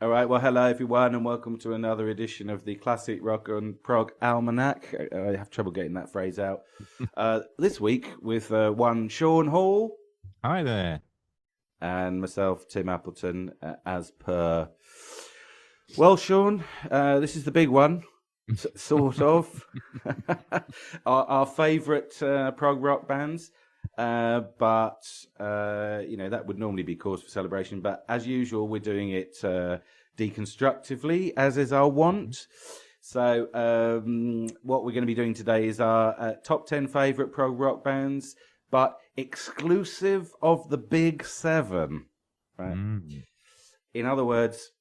All right. Well, hello everyone, and welcome to another edition of the Classic Rock and Prog Almanac. I have trouble getting that phrase out. This week with one Shaun Hall Hi there. and myself, Tim Appleton, as per. Well, Shaun, this is the big one, sort of. our favourite prog rock bands. But that would normally be cause for celebration. But as usual, we're doing it deconstructively, as is our want. So what we're going to be doing today is our top 10 favourite prog rock bands, but exclusive of the big seven. Right? In other words,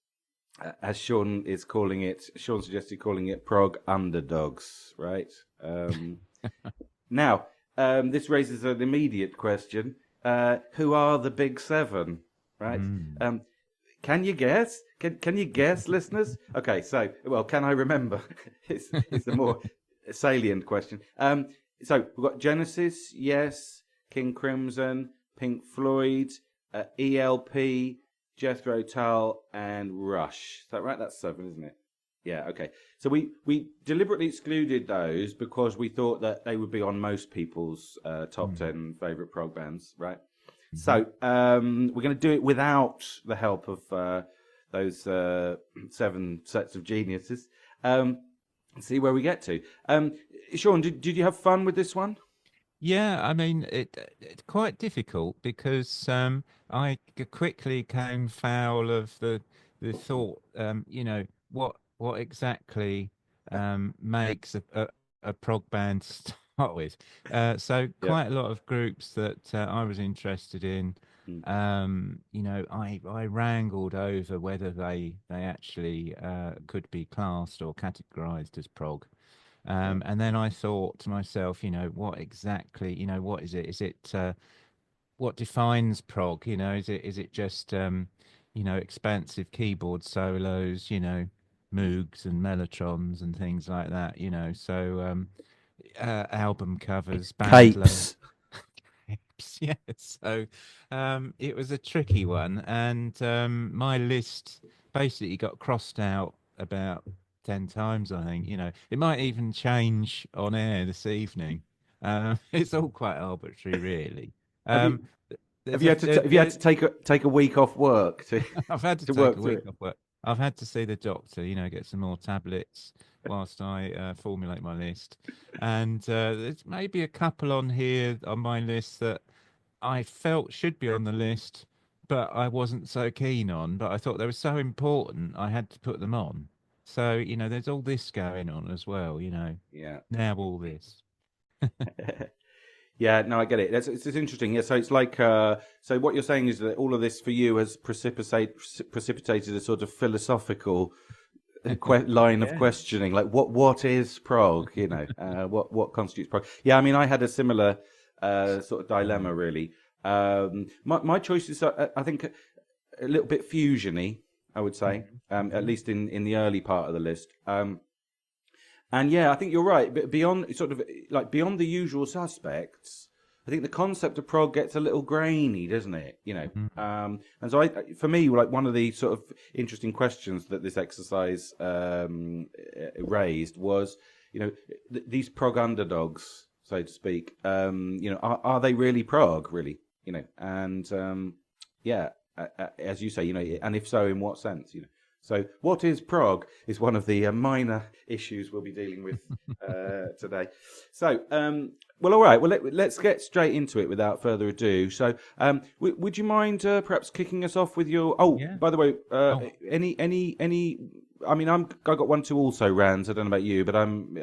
as Shaun is calling it, Shaun suggested calling it prog underdogs. Right? Now. This raises an immediate question. Who are the big seven? Right? Can you guess? Can you guess, listeners? Okay, can I remember? it's the more salient question. So we've got Genesis, Yes, King Crimson, Pink Floyd, ELP, Jethro Tull, and Rush. Is that right? That's seven, isn't it? Yeah, okay. So we deliberately excluded those because we thought that they would be on most people's top 10 favourite prog bands, right? Mm-hmm. So we're going to do it without the help of those seven sets of geniuses. See where we get to. Shaun, did you have fun with this one? Yeah, I mean, it's quite difficult because I quickly came foul of the thought, what exactly makes a prog band to start with. So quite a lot of groups that I was interested in, I wrangled over whether they actually could be classed or categorized as prog. And then I thought to myself, what exactly, what is it? Is it what defines prog? Is it just expansive keyboard solos, Moogs and Mellotrons and things like that, So album covers, band Capes. Yeah, so it was a tricky one, and my list basically got crossed out about 10 times, I think. It might even change on air this evening. It's all quite arbitrary, really. Have you had to take a week off work to I've had to to take work a through week it? off work. I've had to see the doctor, get some more tablets whilst I formulate my list. And there's maybe a couple on here on my list that I felt should be on the list, but I wasn't so keen on. But I thought they were so important, I had to put them on. So, there's all this going on as well, Yeah. now all this. Yeah, no, I get it. It's interesting. Yeah, so it's like so what you're saying is that all of this for you has precipitated a sort of philosophical line of Yeah. questioning, like what is prog? What constitutes prog? Yeah, I mean, I had a similar sort of dilemma really. My choices are, I think, a little bit fusiony, I would say, at least in the early part of the list. And yeah, I think you're right. But beyond the usual suspects, I think the concept of prog gets a little grainy, doesn't it? And so for me, like one of the sort of interesting questions that this exercise raised was, these prog underdogs, so to speak. Are they really prog? Really, And as you say, and if so, in what sense? So, what is prog is one of the minor issues we'll be dealing with today. So, well, all right. Well, let's get straight into it without further ado. So, would you mind perhaps kicking us off with your? Oh, Yeah. by the way, Oh. any? I mean, I got one, two also rounds. I don't know about you, but I'm,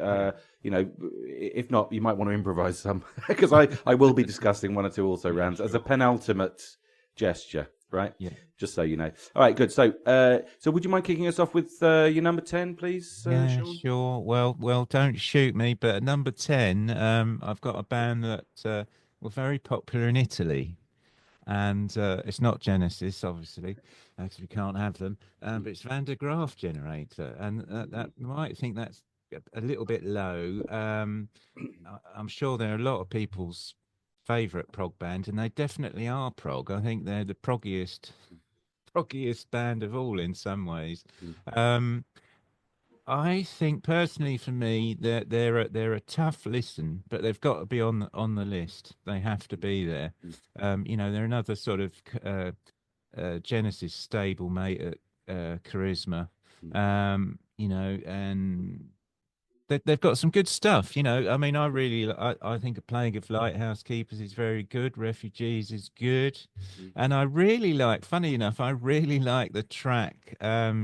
if not, you might want to improvise some because I will be discussing one or two also rounds as a penultimate gesture. Right? Yeah. Just so you know. All right, good. So, would you mind kicking us off with your number 10, please, Yeah, Shaun? sure. Well, don't shoot me. But at number 10, I've got a band that were very popular in Italy, and it's not Genesis, obviously, because we can't have them. But it's Van der Graaf Generator, and that you might think that's a little bit low. I'm sure there are a lot of people's favorite prog band, and they definitely are prog. I think they're the proggiest proggiest band of all in some ways. Mm, Um, I think personally, for me, they're a tough listen, but they've got to be on the list. They have to be there. mm, They're another sort of Genesis stable mate at Charisma. mm, And they've got some good stuff. I mean, I think A Plague of Lighthouse Keepers is very good. Refugees is good, mm, and I really like. Funny enough, I really like the track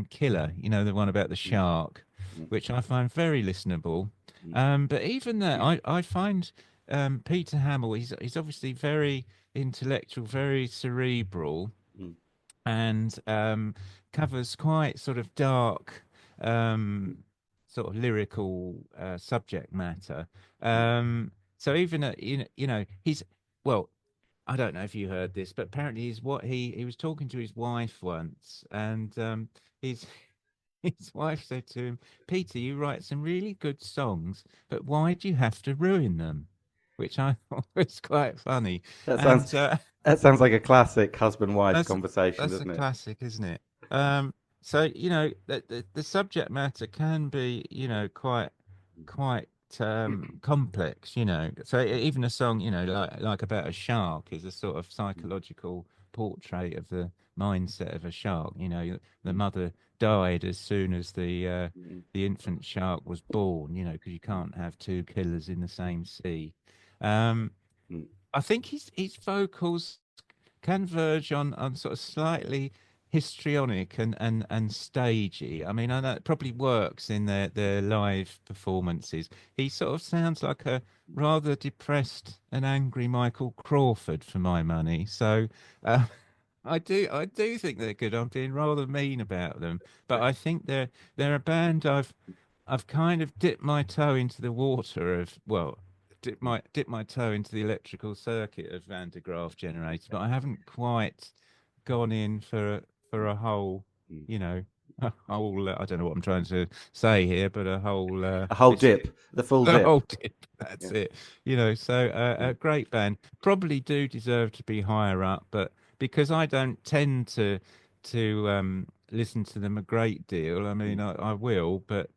Killer. The one about the mm, shark, mm, which I find very listenable. mm, But even that, I find Peter Hamill. He's obviously very intellectual, very cerebral, mm, and covers quite sort of dark, um, sort of lyrical subject matter. mm. So even he's well. I don't know if you heard this, but apparently he's what he was talking to his wife once, and his his wife said to him, "Peter, you write some really good songs, but why do you have to ruin them?" Which I thought was quite funny, That sounds and that sounds like a classic husband-wife that's conversation, that's a doesn't it? classic, isn't it? So the subject matter can be, quite complex. So even a song, like about a shark is a sort of Mm, psychological portrait of the mindset of a shark. The mm, mother died as soon as mm, the infant shark was born. Because you mm, can't have two killers in the same sea. Um, mm, I think his vocals can verge on sort of slightly histrionic and stagey. I mean, I know it probably works in their live performances. He sort of sounds like a rather depressed and angry Michael Crawford for my money. So uh, I do think they're good. I'm being rather mean about them, but I think they're a band I've kind of dipped my toe into the water of, well, dip my toe into the electrical circuit of Van de Graaff generators, but I haven't quite gone in for a whole, mm. you know, a whole. I don't know what I'm trying to say here, but a whole A whole listen. dip, the full The dip. whole tip. That's Yeah. it. So Mm, a great band probably do deserve to be higher up, but because I don't tend to listen to them a great deal, I mm. mean, I will, but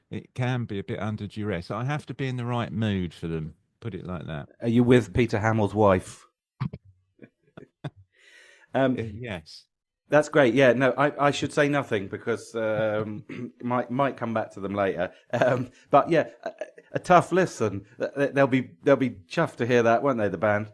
it can be a bit under duress. I have to be in the right mood for them. Put it like that. Are you with Peter Hamill's wife? Um, Yes. That's great. Yeah, no, I should say nothing because might come back to them later. But yeah, a tough listen. They'll be chuffed to hear that, won't they? The band.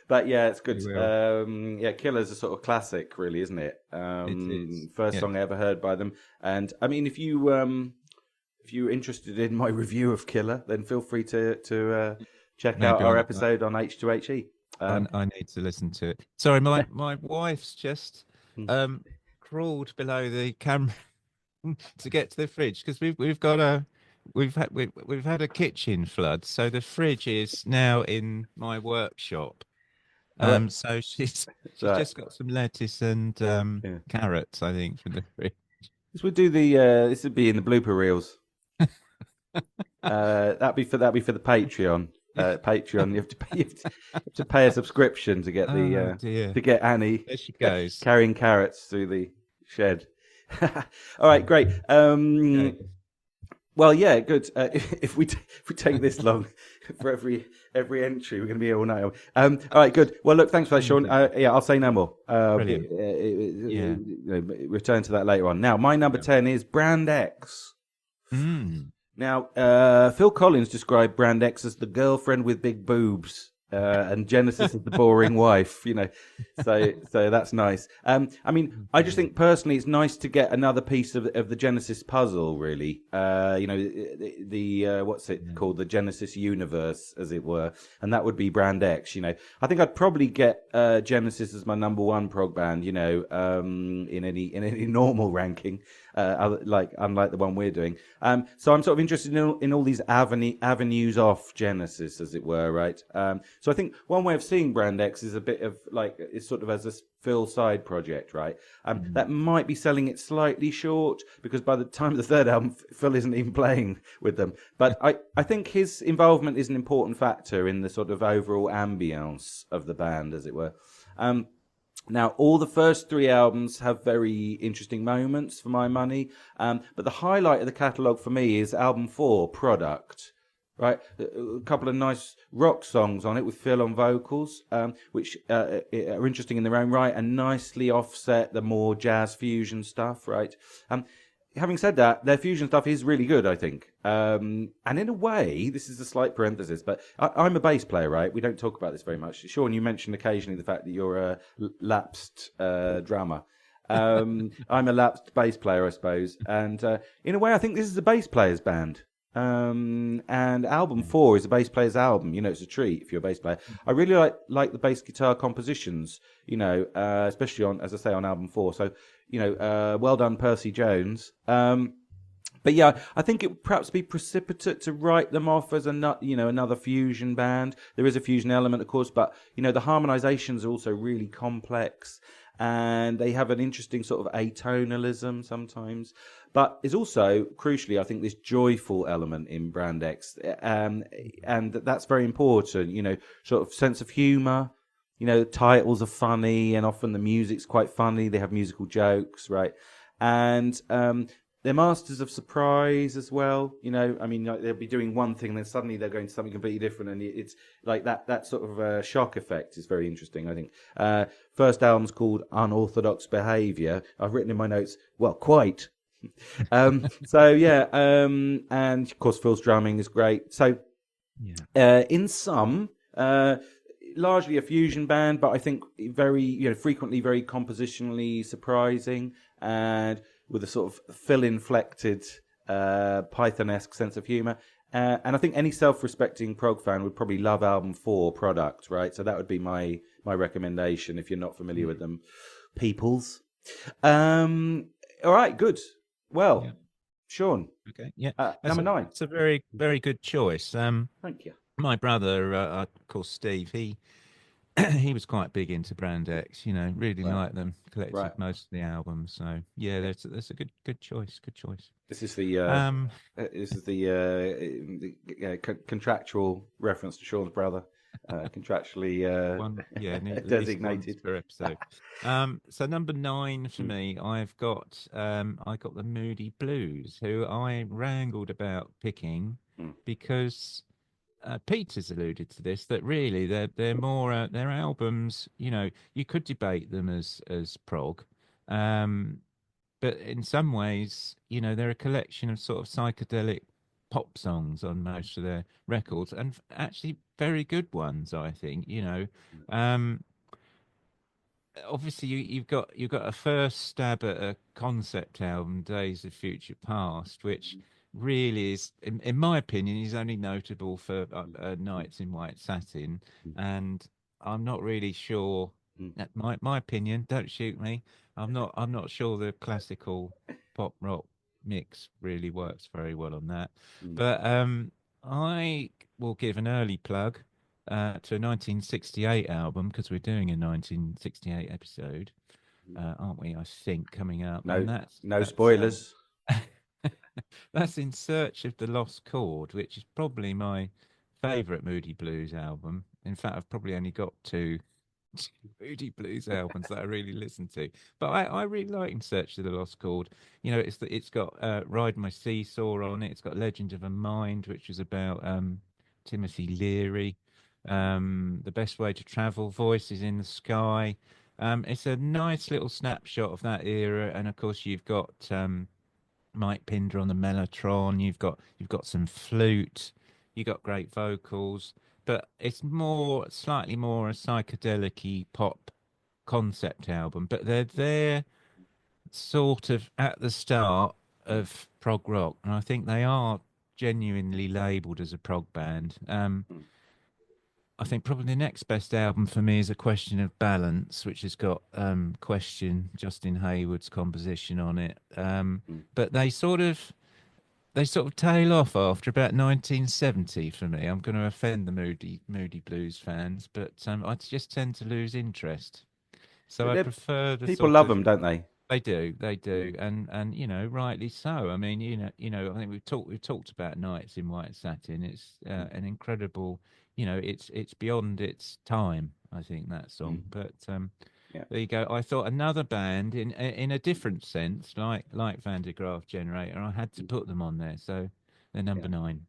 But yeah, it's good. We will. Yeah, Killer's a sort of classic, really, isn't it? It is. First Yeah. song I ever heard by them. And I mean, if you're interested in my review of Killer, then feel free to check out Maybe our on. episode on H2HE. I need to listen to it. Sorry, my wife's just Mm. um crawled below the camera to get to the fridge because we've got a we've had a kitchen flood, so the fridge is now in my workshop. All right. So she's Right. just got some lettuce and Yeah. carrots, I think, from the fridge. This would be in the blooper reels. That'd be for the Patreon. Patreon, you have to pay a subscription to get the Oh dear, to get Annie there she goes. carrying carrots through the shed. All right, great. Okay. Well, yeah, good. If we take this long for every entry, we're going to be here all night. All right, good. Well, look, thanks for that, Sean. Yeah, I'll say no more. Brilliant. Yeah. Return to that later on. Now, my number 10 is Brand X. Mm. Now, Phil Collins described Brand X as the girlfriend with big boobs, and Genesis is the boring wife. So that's nice. I mean, I just think personally, it's nice to get another piece of the Genesis puzzle. Really, the what's it called, the Genesis universe, as it were, and that would be Brand X. I think I'd probably get Genesis as my number one prog band. In any normal ranking. Unlike the one we're doing. So I'm sort of interested in all these avenues off Genesis, as it were, right? So I think one way of seeing Brand X is a bit of it's sort of as a Phil side project, right? That might be selling it slightly short because by the time of the third album, Phil isn't even playing with them. But I think his involvement is an important factor in the sort of overall ambience of the band, as it were. Now, all the first three albums have very interesting moments for my money, but the highlight of the catalogue for me is album 4, Product. Right, a couple of nice rock songs on it with Phil on vocals, which are interesting in their own right and nicely offset the more jazz fusion stuff. Right, having said that, their fusion stuff is really good, I think. And in a way, this is a slight parenthesis, but I'm a bass player, right? We don't talk about this very much. Shaun, you mentioned occasionally the fact that you're a lapsed drummer. I'm a lapsed bass player, I suppose. And in a way, I think this is a bass player's band. And album 4 is a bass player's album. You know, it's a treat if you're a bass player. I really like the bass guitar compositions, you know, especially on, as I say, on album 4. So, you know, well done, Percy Jones. But yeah, I think it would perhaps be precipitate to write them off as another fusion band. There is a fusion element, of course, but you know the harmonizations are also really complex, and they have an interesting sort of atonalism sometimes. But it's also crucially, I think, this joyful element in Brand X, and that's very important. You know, sort of sense of humour. You know, the titles are funny, and often the music's quite funny. They have musical jokes, right? And they're masters of surprise as well. You know, I mean, like, they'll be doing one thing, and then suddenly they're going to something completely different, and it's like that sort of shock effect is very interesting, I think. First album's called Unorthodox Behaviour. I've written in my notes, well, quite. So, yeah, and of course, Phil's drumming is great. So, in sum, largely a fusion band, but I think very, you know, frequently very compositionally surprising, and with a sort of Phil-inflected, Python-esque sense of humour. And I think any self-respecting prog fan would probably love album 4, Product, right? So that would be my recommendation if you're not familiar with them, peoples. All right, good. Well, Shaun. Okay, yeah. Number 9. It's a very, very good choice. Thank you. My brother, of course, Steve, he was quite big into Brand X. You know, really liked them. Collected most of the albums. So yeah, that's a good choice. Good choice. This is the contractual reference to Shaun's brother, contractually designated per episode. So number 9 for me, I got the Moody Blues, who I wrangled about picking because. Peter's alluded to this, that really they're more their albums, you know, you could debate them as prog, but in some ways, you know, they're a collection of sort of psychedelic pop songs on most of their records, and actually very good ones, I think. You know, obviously you've got a first stab at a concept album, Days of Future Past, which really is, in my opinion, is only notable for Nights in White Satin, and I'm not really sure. My opinion, don't shoot me. I'm not sure the classical pop rock mix really works very well on that. But I will give an early plug to a 1968 album, because we're doing a 1968 episode, aren't we? I think coming up. No spoilers. That's In Search of the Lost Chord, which is probably my favourite Moody Blues album. In fact, I've probably only got two Moody Blues albums that I really listen to. But I really like In Search of the Lost Chord. You know, it's got Ride My Seesaw on it. It's got Legend of a Mind, which is about Timothy Leary. The Best Way to Travel, Voices in the Sky. It's a nice little snapshot of that era. And of course, you've got Mike Pinder on the mellotron. You've got some flute. You got great vocals, but it's slightly more a psychedelic-y pop concept album. But they're sort of at the start of prog rock, and I think they are genuinely labelled as a prog band. I think probably the next best album for me is A Question of Balance, which has got Question, Justin Hayward's composition on it. But they sort of tail off after about 1970 for me. I'm going to offend the Moody Blues fans, but I just tend to lose interest. So I prefer the people love them, don't they? They do, and you know, rightly so. I mean, you know, I think we've talked about Nights in White Satin. It's an incredible, you know, it's beyond its time, I think, that song. But Yeah. There you go. I thought another band in a different sense, like Van de Graaff Generator. I had to put them on there, so they're number Yeah. 9.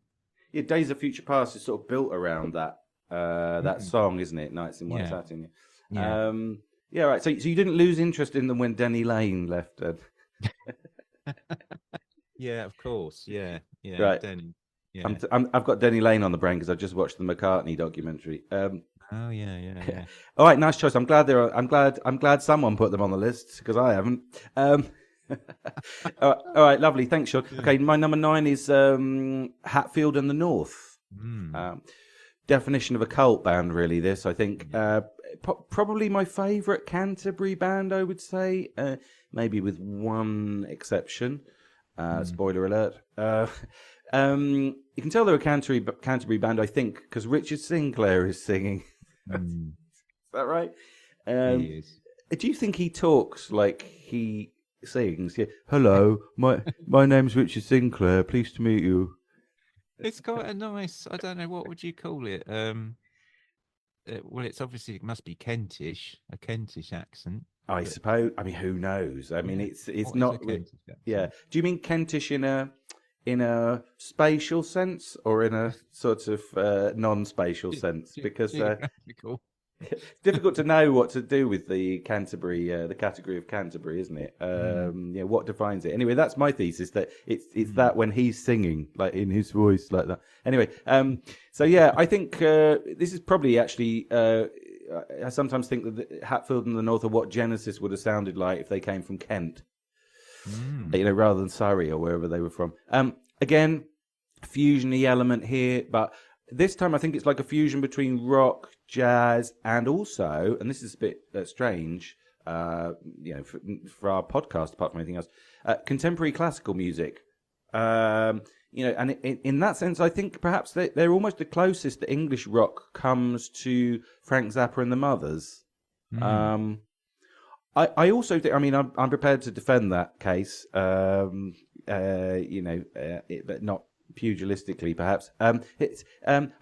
Yeah, Days of Future Past is sort of built around that Mm. song, isn't it? Nights in White Yeah, Satin. yeah. Yeah, right. So you didn't lose interest in them when Denny Lane left, Yeah, of course. Yeah, yeah. right? Denny. Yeah. I've got Denny Lane on the brain because I just watched the McCartney documentary. Oh, yeah, yeah, yeah. All right, nice choice. I'm glad they're. I'm glad someone put them on the list because I haven't. All right, lovely. Thanks, Sean. Yeah. Okay, my number 9 is Hatfield and the North. Mm. Definition of a cult band, really. This, I think, probably my favourite Canterbury band. I would say, maybe with one exception. Spoiler alert. You can tell they're a Canterbury band, I think, because Richard Sinclair is singing. Mm. Is that right? He is. Do you think he talks like he sings? Yeah. Hello, my name's Richard Sinclair. Pleased to meet you. It's quite a nice. I don't know, what would you call it? Well, it's obviously, it must be Kentish, a Kentish accent. I But suppose. I mean, who knows? I mean, yeah, it's what is a not. Kentish Yeah. accent? Do you mean Kentish in a spatial sense or in a sort of non-spatial sense? Because Geographical. it's difficult to know what to do with the Canterbury, the category of Canterbury, isn't it? Yeah, what defines it? Anyway, that's my thesis, that it's that when he's singing, like in his voice, like that. Anyway, so yeah, I think this is probably actually. I sometimes think that Hatfield and the North are what Genesis would have sounded like if they came from Kent, rather than Surrey or wherever they were from. Again, fusion-y element here, but this time I think it's like a fusion between rock, jazz, and also, and this is a bit strange, for our podcast, apart from anything else, contemporary classical music. And in that sense, I think perhaps they're almost the closest that English rock comes to Frank Zappa and the Mothers. I also think, I mean, I'm prepared to defend that case, but not pugilistically, perhaps. I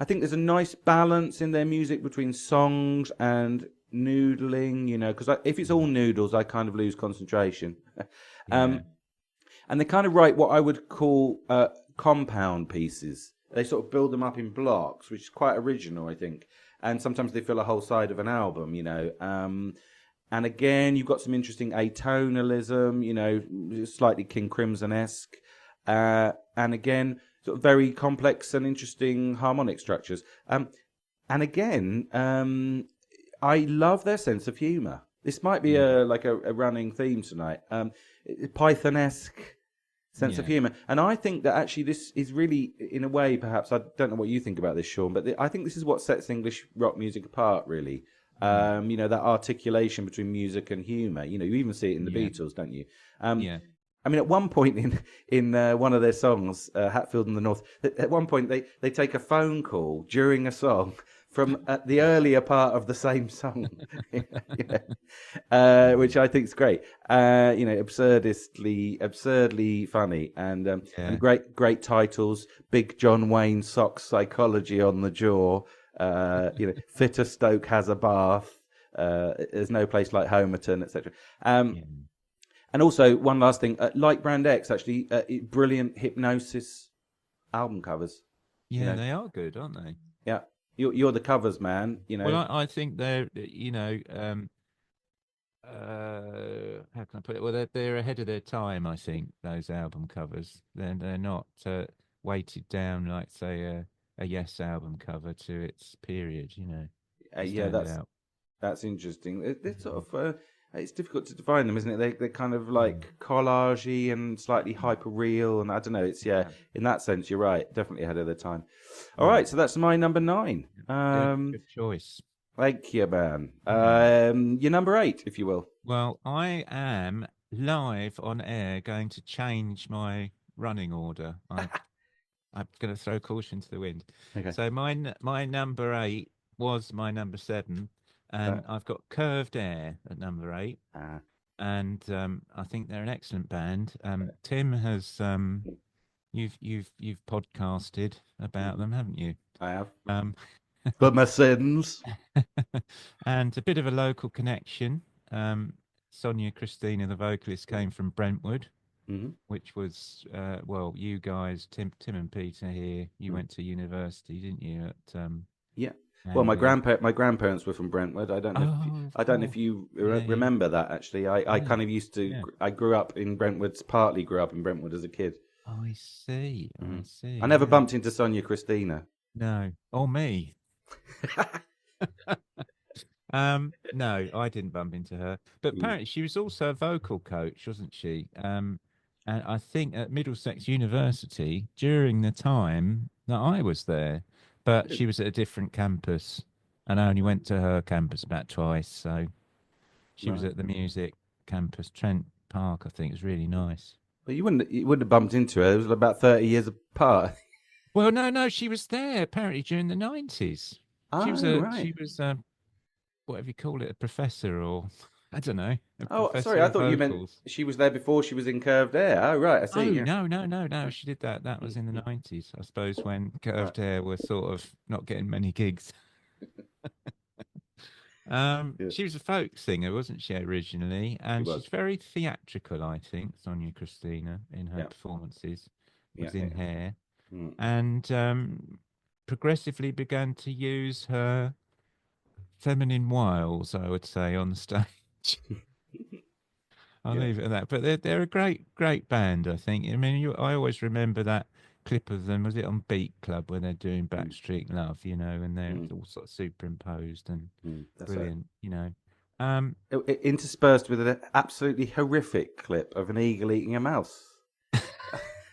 think there's a nice balance in their music between songs and noodling, because if it's all noodles, I kind of lose concentration. Yeah. And they kind of write what I would call compound pieces. They sort of build them up in blocks, which is quite original, I think. And sometimes they fill a whole side of an album, And again, you've got some interesting atonalism, slightly King Crimson-esque. And again, sort of very complex and interesting harmonic structures. And again, I love their sense of humour. This might be a running theme tonight. Python-esque sense of humour. And I think that actually this is really, in a way, perhaps, I don't know what you think about this, Sean, but I think this is what sets English rock music apart, really. That articulation between music and humour. You even see it in the Beatles, don't you? Yeah. I mean, at one point in one of their songs, Hatfield and the North, at one point they take a phone call during a song from the earlier part of the same song, which I think is great. Absurdly funny, and great titles. Big John Wayne socks psychology on the jaw. Fitter Stoke has a bath. There's no place like Homerton, etc. And also, one last thing, like Brand X, actually, brilliant Hypnosis album covers. Yeah, they are good, aren't they? Yeah, you're the covers man. Well, I think they're, how can I put it? Well, they're ahead of their time. I think those album covers. They're not weighted down like, say, a Yes album cover to its period. That's interesting. They're sort of. It's difficult to define them, isn't it? They're kind of like collagey and slightly hyper real, and I don't know. It's in that sense, you're right. Definitely ahead of their time. All right, so that's my number 9. Good choice. Thank you, man. Your number 8, if you will. Well, I am live on air going to change my running order. I'm going to throw caution to the wind. Okay. So my number 8 was my number 7. And I've got Curved Air at number 8, and I think they're an excellent band. Tim has you've podcasted about them, haven't you? I have. For my sins. And a bit of a local connection. Sonia Christina, the vocalist, came from Brentwood, Hmm. which was well, you guys, Tim and Peter here. You went to university, didn't you? At Yeah. Well, Angley. my grandparents were from Brentwood. Oh, of I don't know if course. you Yeah, yeah, remember that actually. I yeah, kind of used to. yeah. I grew up in Brentwood. Partly grew up in Brentwood as a kid. I see. I Mm. see. I never Yeah. bumped into Sonia Christina. No. Or me. No, I didn't bump into her. But Mm. apparently she was also a vocal coach, wasn't she? And I think at Middlesex University during the time that I was there, but she was at a different campus, and I only went to her campus about twice. So she was Right. at the music campus, Trent Park, I think. It was really nice. But you wouldn't have bumped into her. It was about 30 years apart. Well, no, she was there apparently during the 90s. Oh, right. She was whatever you call it, a professor or I don't know, a Oh, sorry. professor I of thought you meant vocals. she was there before she was in Curved Air. Oh, right. I see. Oh Yeah. no! Right. She did that. That was in the Mm. 90s, I suppose, when Right. Curved Hair were sort of not getting many gigs. Yeah. She was a folk singer, wasn't she, originally? She And she's was. very theatrical, I think, Sonia Christina, in her Yeah. performances, Yeah. was Yeah. in Hair, Mm. and progressively began to use her feminine wiles, I would say, on the stage. I'll Yeah. leave it at that. But they're a great band, I think. I mean, I always remember that clip of them. Was it on Beat Club when they're doing Mm. Backstreet Love? You know, and they're Mm. all sort of superimposed and That's it. brilliant. You know, um, Interspersed with an absolutely horrific clip of an eagle eating a mouse.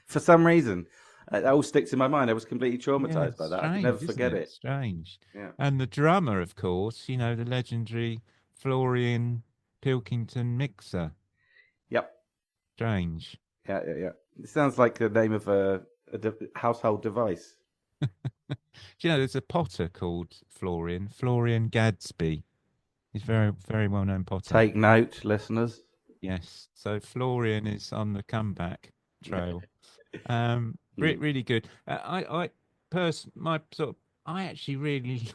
For some reason, that all sticks in my mind. I was completely yeah, traumatized by it's that. I could never strange, isn't forget it? it. Strange. Yeah. And the drummer, of course, you know, the legendary Florian Pilkington Mixer. Yep. Strange. Yeah. Yeah. Yeah. It sounds like the name of a household device. Do you know there's a potter called Florian Gadsby. He's very well known potter. Take note, listeners. Yes. So Florian is on the comeback trail. Mm. Really good. My sort of, I actually really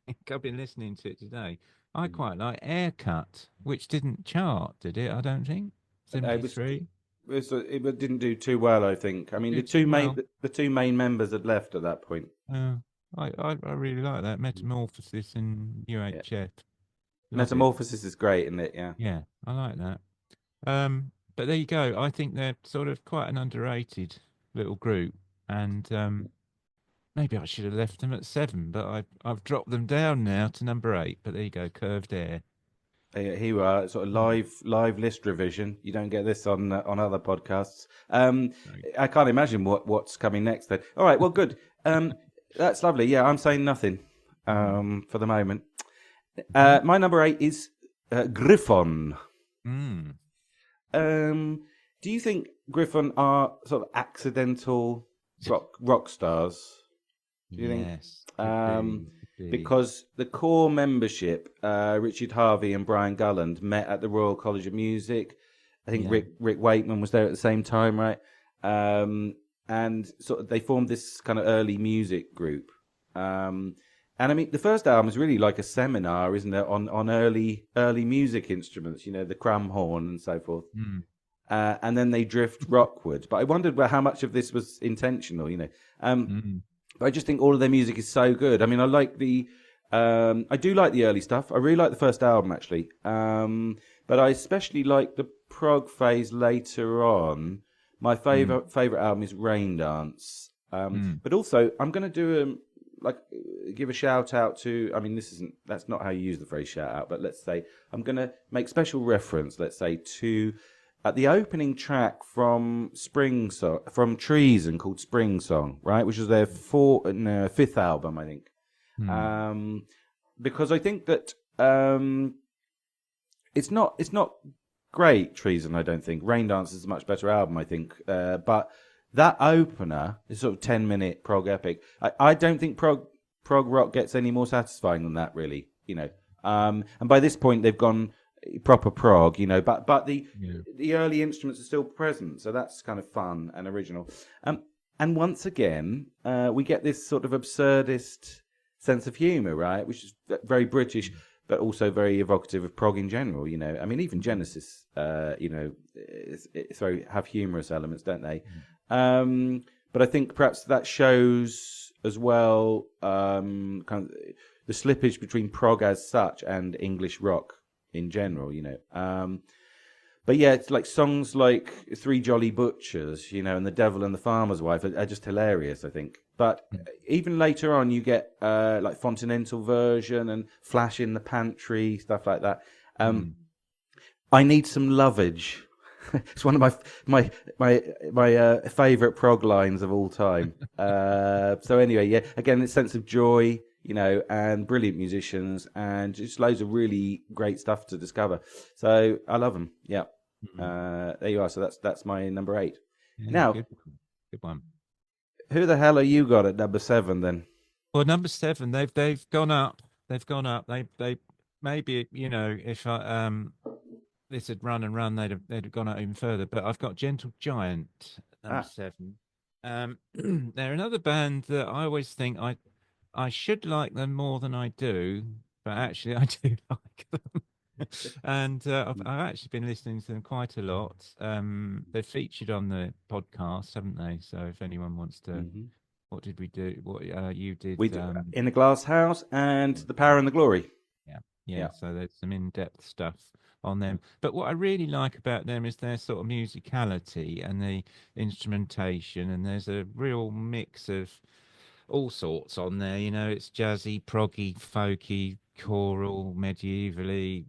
like, I've been listening to it today. I Mm. quite like Aircut, which didn't chart, did it? I don't think. It was, 73. it didn't do too well, I think. I mean, Do too well. the two main members had left at that point. Uh, I really like that. Mm. Metamorphosis and Yeah. UHF. Love it. Metamorphosis is great, isn't it? Yeah. Yeah, I like that. But there you go. I think they're sort of quite an underrated little group, and maybe I should have left them at 7, but I've dropped them down now to number 8. But there you go, Curved Air. Here you are, sort of Hmm. live list revision. You don't get this on other podcasts. Right. I can't imagine what's coming next. Then, all right, well, good. That's lovely. Yeah, I'm saying nothing Mm. for the moment. Mhm. My number 8 is Griffon. Mm. Do you think Griffon are sort of accidental rock stars? Do you think? Yes, could be. Because the core membership, Richard Harvey and Brian Gulland, met at the Royal College of Music. I think Yeah. Rick Wakeman was there at the same time, right? And sort of they formed this kind of early music group. And I mean, the first album is really like a seminar, isn't it, on early music instruments? You know, the crumb horn and so forth. Mm. And then they drift rockward. But I wondered how much of this was intentional, you know. Mm. But I just think all of their music is so good. I mean, I do like the early stuff. I really like the first album, actually. But I especially like the prog phase later on. My Mm. favorite album is Rain Dance. Mm. But also, I'm going to do give a shout out to. I mean, that's not how you use the phrase shout out. But let's say I'm going to make special reference. Let's say to the opening track from from Treason called Spring Song, right, which is their fifth album, I think. Mm. Because I think that it's not great, Treason. I don't think Rain Dance is a much better album, I think. But that opener is sort of 10-minute prog epic. I don't think prog rock gets any more satisfying than that, really. You know, and by this point they've gone proper prog, you know. But the early instruments are still present, so that's kind of fun and original. And once again, we get this sort of absurdist sense of humour, right, which is very British. but also very evocative of prog in general. I mean, even Genesis, have humorous elements, don't they? But I think perhaps that shows as well kind of the slippage between prog as such and English rock in general. But yeah, it's like songs like Three Jolly Butchers, and The Devil and the Farmer's Wife are just hilarious, I think. But even later on, you get like Fontanental Version and Flash in the Pantry, stuff like that. I Need Some Lovage. It's one of my favourite prog lines of all time. So anyway, yeah, again, it's sense of joy, and brilliant musicians, and just loads of really great stuff to discover. So I love them. Yeah, there you are. So that's my number 8. Yeah, now, good one. Who the hell are you got at number 7 then? Well, number 7, they've gone up. They've gone up. They maybe if this had run and run, they'd have gone out even further. But I've got Gentle Giant, number 7. They're another band that I always think I should like them more than I do, but actually I do like them. And I've actually been listening to them quite a lot. They've featured on the podcast, haven't they? So if anyone wants to, what did we do? What you did? We did In the Glass House and The Power and the Glory. Yeah. So there's some in-depth stuff on them. But what I really like about them is their sort of musicality and the instrumentation, and there's a real mix of all sorts on there. It's jazzy, proggy, folky, choral, medievally.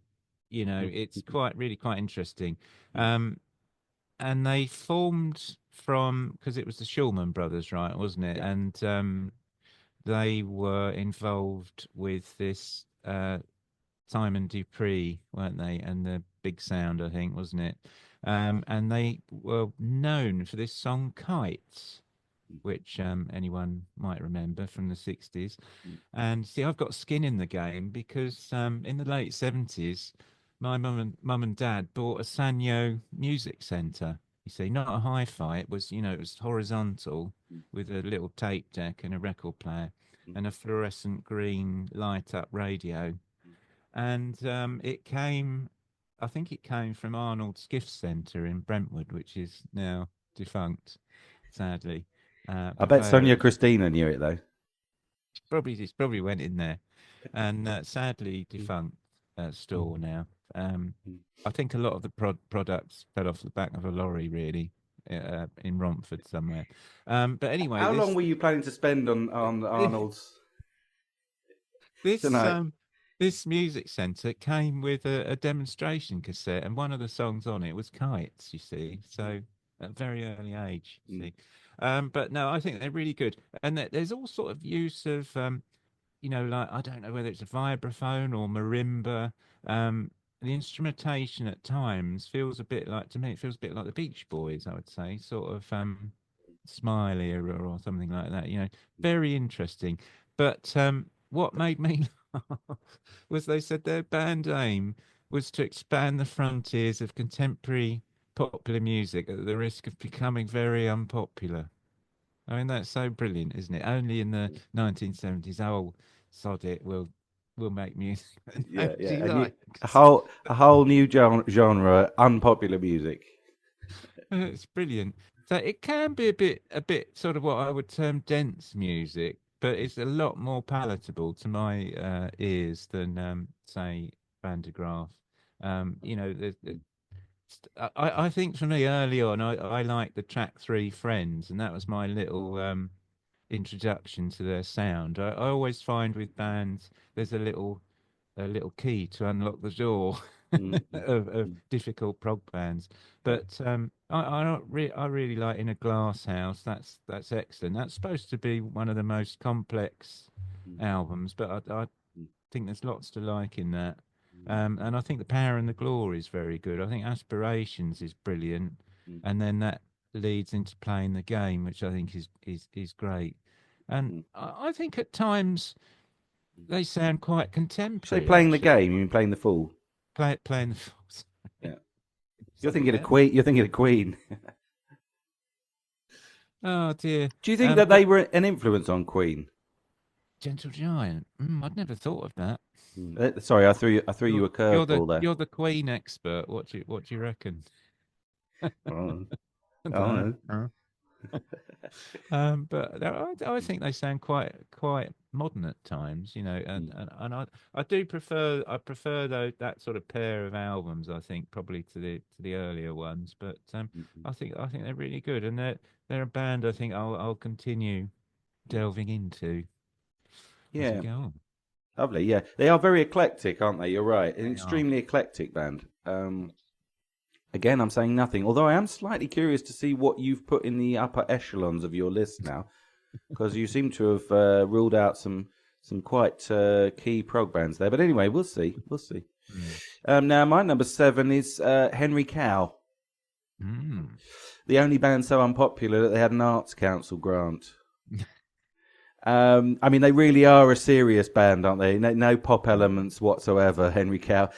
It's really quite interesting. And they formed because it was the Shulman brothers, right, wasn't it? Yeah. And they were involved with this Simon Dupree, weren't they? And the Big Sound, I think, wasn't it? And they were known for this song Kites, which anyone might remember from the 60s. And see, I've got skin in the game because in the late 70s, my mum and dad bought a Sanyo music centre. You see, not a hi-fi. It was, it was horizontal with a little tape deck and a record player and a fluorescent green light-up radio. And I think it came from Arnold's gift centre in Brentwood, which is now defunct, sadly. I bet Sonia Christina knew it though. Probably went in there, and sadly defunct store now. I think a lot of the products fell off the back of a lorry, really, in Romford somewhere. But anyway, how long were you planning to spend on Arnold's? This music centre came with a demonstration cassette, and one of the songs on it was Kites. You see, so at a very early age. You see. But no, I think they're really good, and there's all sort of use of, like I don't know whether it's a vibraphone or marimba. The instrumentation at times feels a bit like the Beach Boys, I would say, sort of Smiley or something like that. Very interesting. But what made me laugh was they said their band aim was to expand the frontiers of contemporary popular music at the risk of becoming very unpopular. I mean, that's so brilliant, isn't it? Only in the 1970s, sod it, we'll make music. A whole new genre, unpopular music. It's brilliant. So it can be a bit sort of what I would term dense music, but it's a lot more palatable to my ears than say Van de Graaff. I think for me early on, I liked the track 3 Friends, and that was my little introduction to their sound. I always find with bands there's a little key to unlock the door of difficult prog bands. But I really like In a Glass House. That's excellent. That's supposed to be one of the most complex albums, but I think there's lots to like in that. And I think The Power and the Glory is very good. I think Aspirations is brilliant, and then that leads into Playing the Game, which I think is great. And I think at times they sound quite contemporary. So Playing the Game, you mean Playing the Fool? Playing the Fool. Yeah. You're thinking of Queen. You're thinking of Queen. Oh dear. Do you think that they were an influence on Queen? Gentle Giant. I'd never thought of that. Sorry, I threw you a curveball there. You're the Queen expert. What do you reckon? Oh, I I don't don't know. know. But I think they sound quite modern at times, and I do prefer though that sort of pair of albums. I think probably to the earlier ones, but I think they're really good, and they're a band I think I'll continue delving into as we Yeah, go on. lovely. Yeah, they are very eclectic, aren't they? You're right. An They are. extremely eclectic band. Again, I'm saying nothing. Although I am slightly curious to see what you've put in the upper echelons of your list now, because you seem to have ruled out some quite key prog bands there. But anyway, we'll see. We'll see. Mm. Now, my number 7 is Henry Cow, Mm. the only band so unpopular that they had an Arts Council grant. I mean, they really are a serious band, aren't they? No pop elements whatsoever, Henry Cow.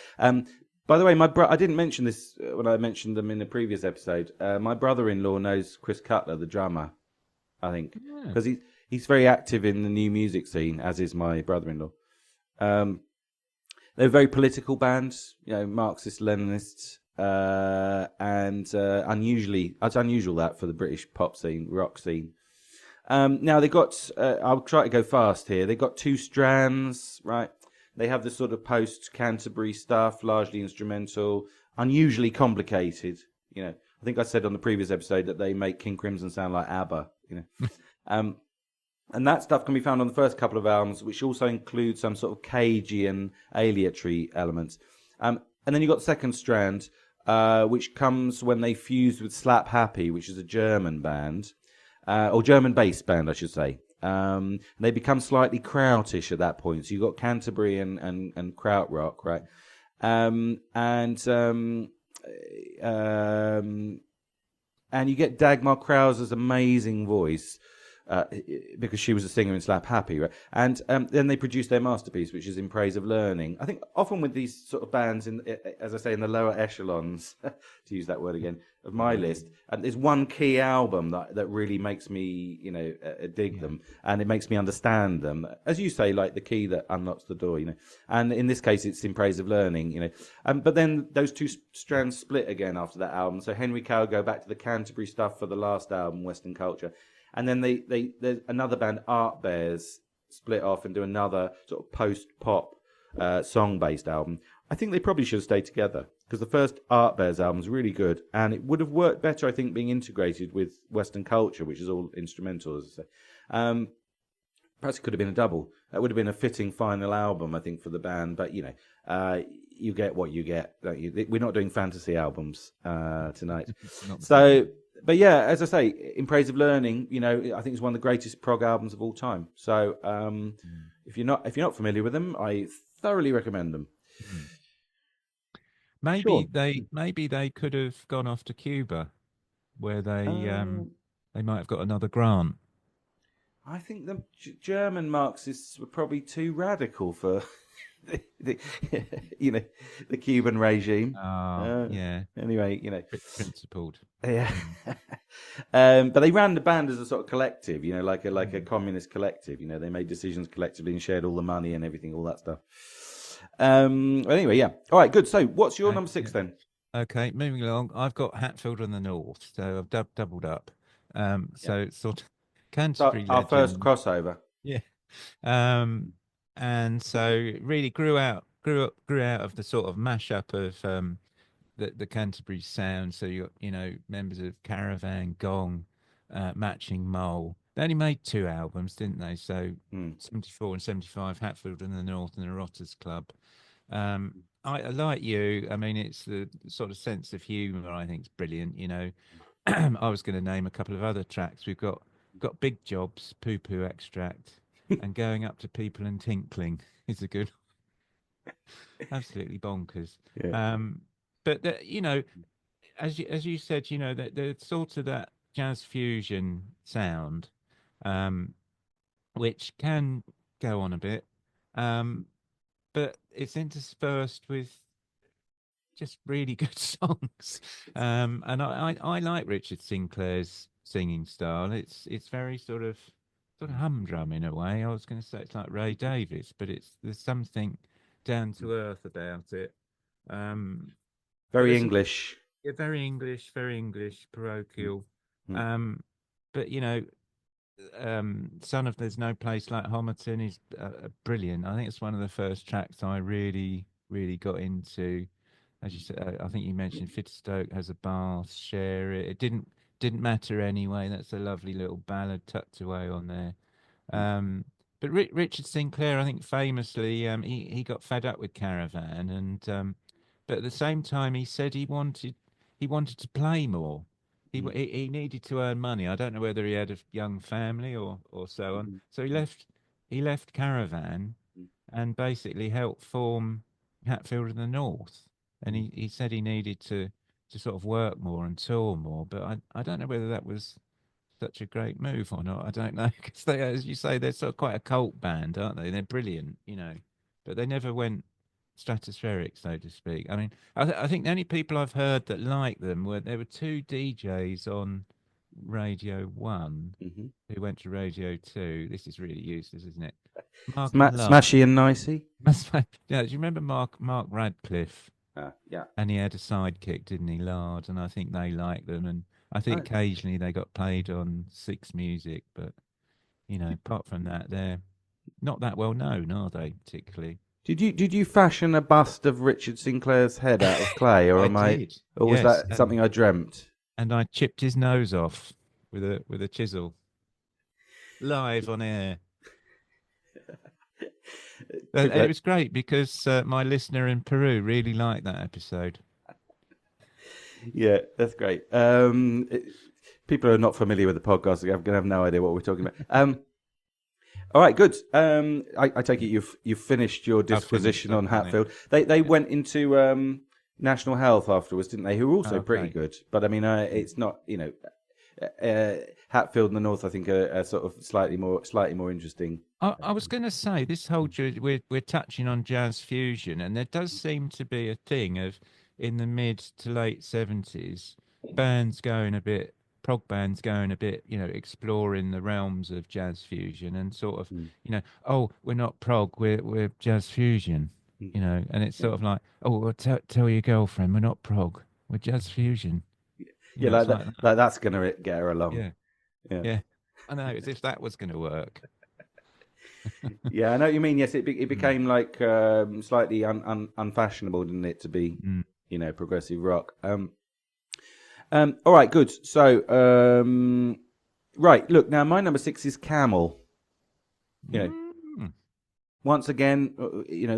By the way, I didn't mention this when I mentioned them in the previous episode. My brother-in-law knows Chris Cutler, the drummer, I think, Yeah. because he's very active in the new music scene, as is my brother-in-law. They're a very political band, Marxist, Leninists, and it's unusual that for the British pop scene, rock scene. Now they got. I'll try to go fast here. They got 2 strands, right? They have this sort of post-Canterbury stuff, largely instrumental, unusually complicated. I think I said on the previous episode that they make King Crimson sound like ABBA. And that stuff can be found on the first couple of albums, which also include some sort of cagey and aleatory elements. And then you've got the second strand, which comes when they fused with Slap Happy, which is a German band, or German-based band, I should say. They become slightly krautish at that point. So you've got Canterbury and krautrock, right? And you get Dagmar Krauser's amazing voice, because she was a singer in Slap Happy, right? And then they produced their masterpiece, which is In Praise of Learning. I think often with these sort of bands, as I say, in the lower echelons, to use that word again, of my list, and there's one key album that really makes me, dig them, and it makes me understand them. As you say, like the key that unlocks the door, And in this case, it's In Praise of Learning, But then those 2 strands split again after that album. So Henry Cow go back to the Canterbury stuff for the last album, Western Culture. And then there's another band, Art Bears, split off and do another sort of post-pop song-based album. I think they probably should have stayed together, because the first Art Bears album is really good, and it would have worked better, I think, being integrated with Western Culture, which is all instrumental, as I say. Perhaps it could have been a double. That would have been a fitting final album, I think, for the band. But, you get what you get, don't you? We're not doing fantasy albums tonight. So... But yeah, as I say, In Praise of Learning, I think it's one of the greatest prog albums of all time. So if you're not familiar with them, I thoroughly recommend them. Maybe Sure. they could have gone off to Cuba, where they might have got another grant. I think the German Marxists were probably too radical for the the Cuban regime. Yeah. Anyway, Principled. Yeah. But they ran the band as a sort of collective, like a communist collective. They made decisions collectively and shared all the money and everything, all that stuff. Anyway, yeah. All right, good. So, what's your number 6 then? Okay, moving along. I've got Hatfield and the North, so I've doubled up. So it's sort of Canterbury Our legend. first crossover. Yeah. And so really grew out of the sort of mashup of the Canterbury sound. So you got, members of Caravan, Gong, Matching Mole. They only made 2 albums, didn't they? So 74 and 75, Hatfield and the North and the Rotters Club. I like you. I mean, it's the sort of sense of humour I think is brilliant. I was going to name a couple of other tracks. We've got Big Jobs, Poo Poo Extract, and Going Up to People and Tinkling is a good, absolutely bonkers. Yeah. But as you said, that the sort of that jazz fusion sound, which can go on a bit, but it's interspersed with just really good songs. And I like Richard Sinclair's singing style. It's very sort of sort of humdrum in a way. I was going to say it's like Ray Davies, but there's something down to earth about it. Um, but Very there's some English. yeah, very English, parochial. Mm, Um, but Son of There's No Place Like Homerton is brilliant. I think it's one of the first tracks I really got into. As you said, I think you mentioned Fitterstoke has a bath, share it. It didn't matter anyway. That's a lovely little ballad tucked away on there. mm, Um, but Richard Sinclair, I think famously, he got fed up with Caravan, and but at the same time, he said he wanted to play more. mm, He needed to earn money. I don't know whether he had a young family or so on. mm, So mm, he left Caravan mm, and basically helped form Hatfield in the North. And mm. he said he needed to sort of work more and tour more. But I don't know whether that was such a great move or not. I don't know because they, as you say, they're sort of quite a cult band, aren't they? They're brilliant, but they never went stratospheric, so to speak. I mean, I think the only people I've heard that like them were there were two DJs on Radio One Mhm. who went to Radio Two. This is really useless, isn't it? Mark and Love. Smashy and Nicey. Yeah, do you remember Mark Radcliffe? Yeah. And he had a sidekick, didn't he, Lard? And I think they liked them. And I think Oh, occasionally they got played on Six Music, but apart from that, they're not that well known, are they? Particularly. did you fashion a bust of Richard Sinclair's head out of clay, or I am I, did, or was yes, that something I dreamt? and I chipped his nose off with a chisel live on air. Too And it bad. was great because my listener in Peru really liked that episode. Yeah, that's great. People who are not familiar with the podcast are going to have no idea what we're talking about. All right, good. I take it you've finished your I've finished. disquisition I've on done it. Hatfield. They went into National Health afterwards, didn't they? Who were also pretty Okay. good. But I mean, it's not Hatfield and the North. I think are sort of slightly more interesting. I was going to say this whole we're touching on jazz fusion, and there does seem to be a thing of in the mid to late 70s, prog bands going a bit, exploring the realms of jazz fusion and sort of, Mm. oh, we're not prog, we're jazz fusion, Mm. and it's Yeah. sort of like, oh, well, tell your girlfriend we're not prog, we're jazz fusion. Yeah, It's like like that. that. Like that's gonna get her along. Yeah, Yeah, yeah. I know, as if that was going to work. yeah. I know what you mean. Yes, it Mm, became like slightly unfashionable, didn't it, to be mm. progressive rock. All right, good. So right, look now. My number 6 is Camel. You know, Mm. once again,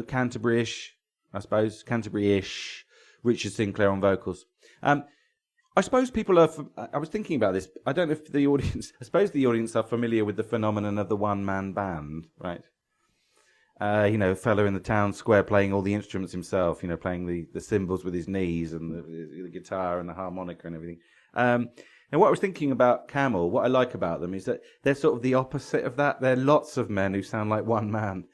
Canterbury-ish, I suppose, Canterbury-ish. Richard Sinclair on vocals. I suppose people are. I was thinking about this. I don't know if the audience. I suppose the audience are familiar with the phenomenon of the one-man band, right? A fellow in the town square playing all the instruments himself. Playing the cymbals with his knees and the guitar and the harmonica and everything. And what I was thinking about Camel, what I like about them is that they're sort of the opposite of that. They're lots of men who sound like one man.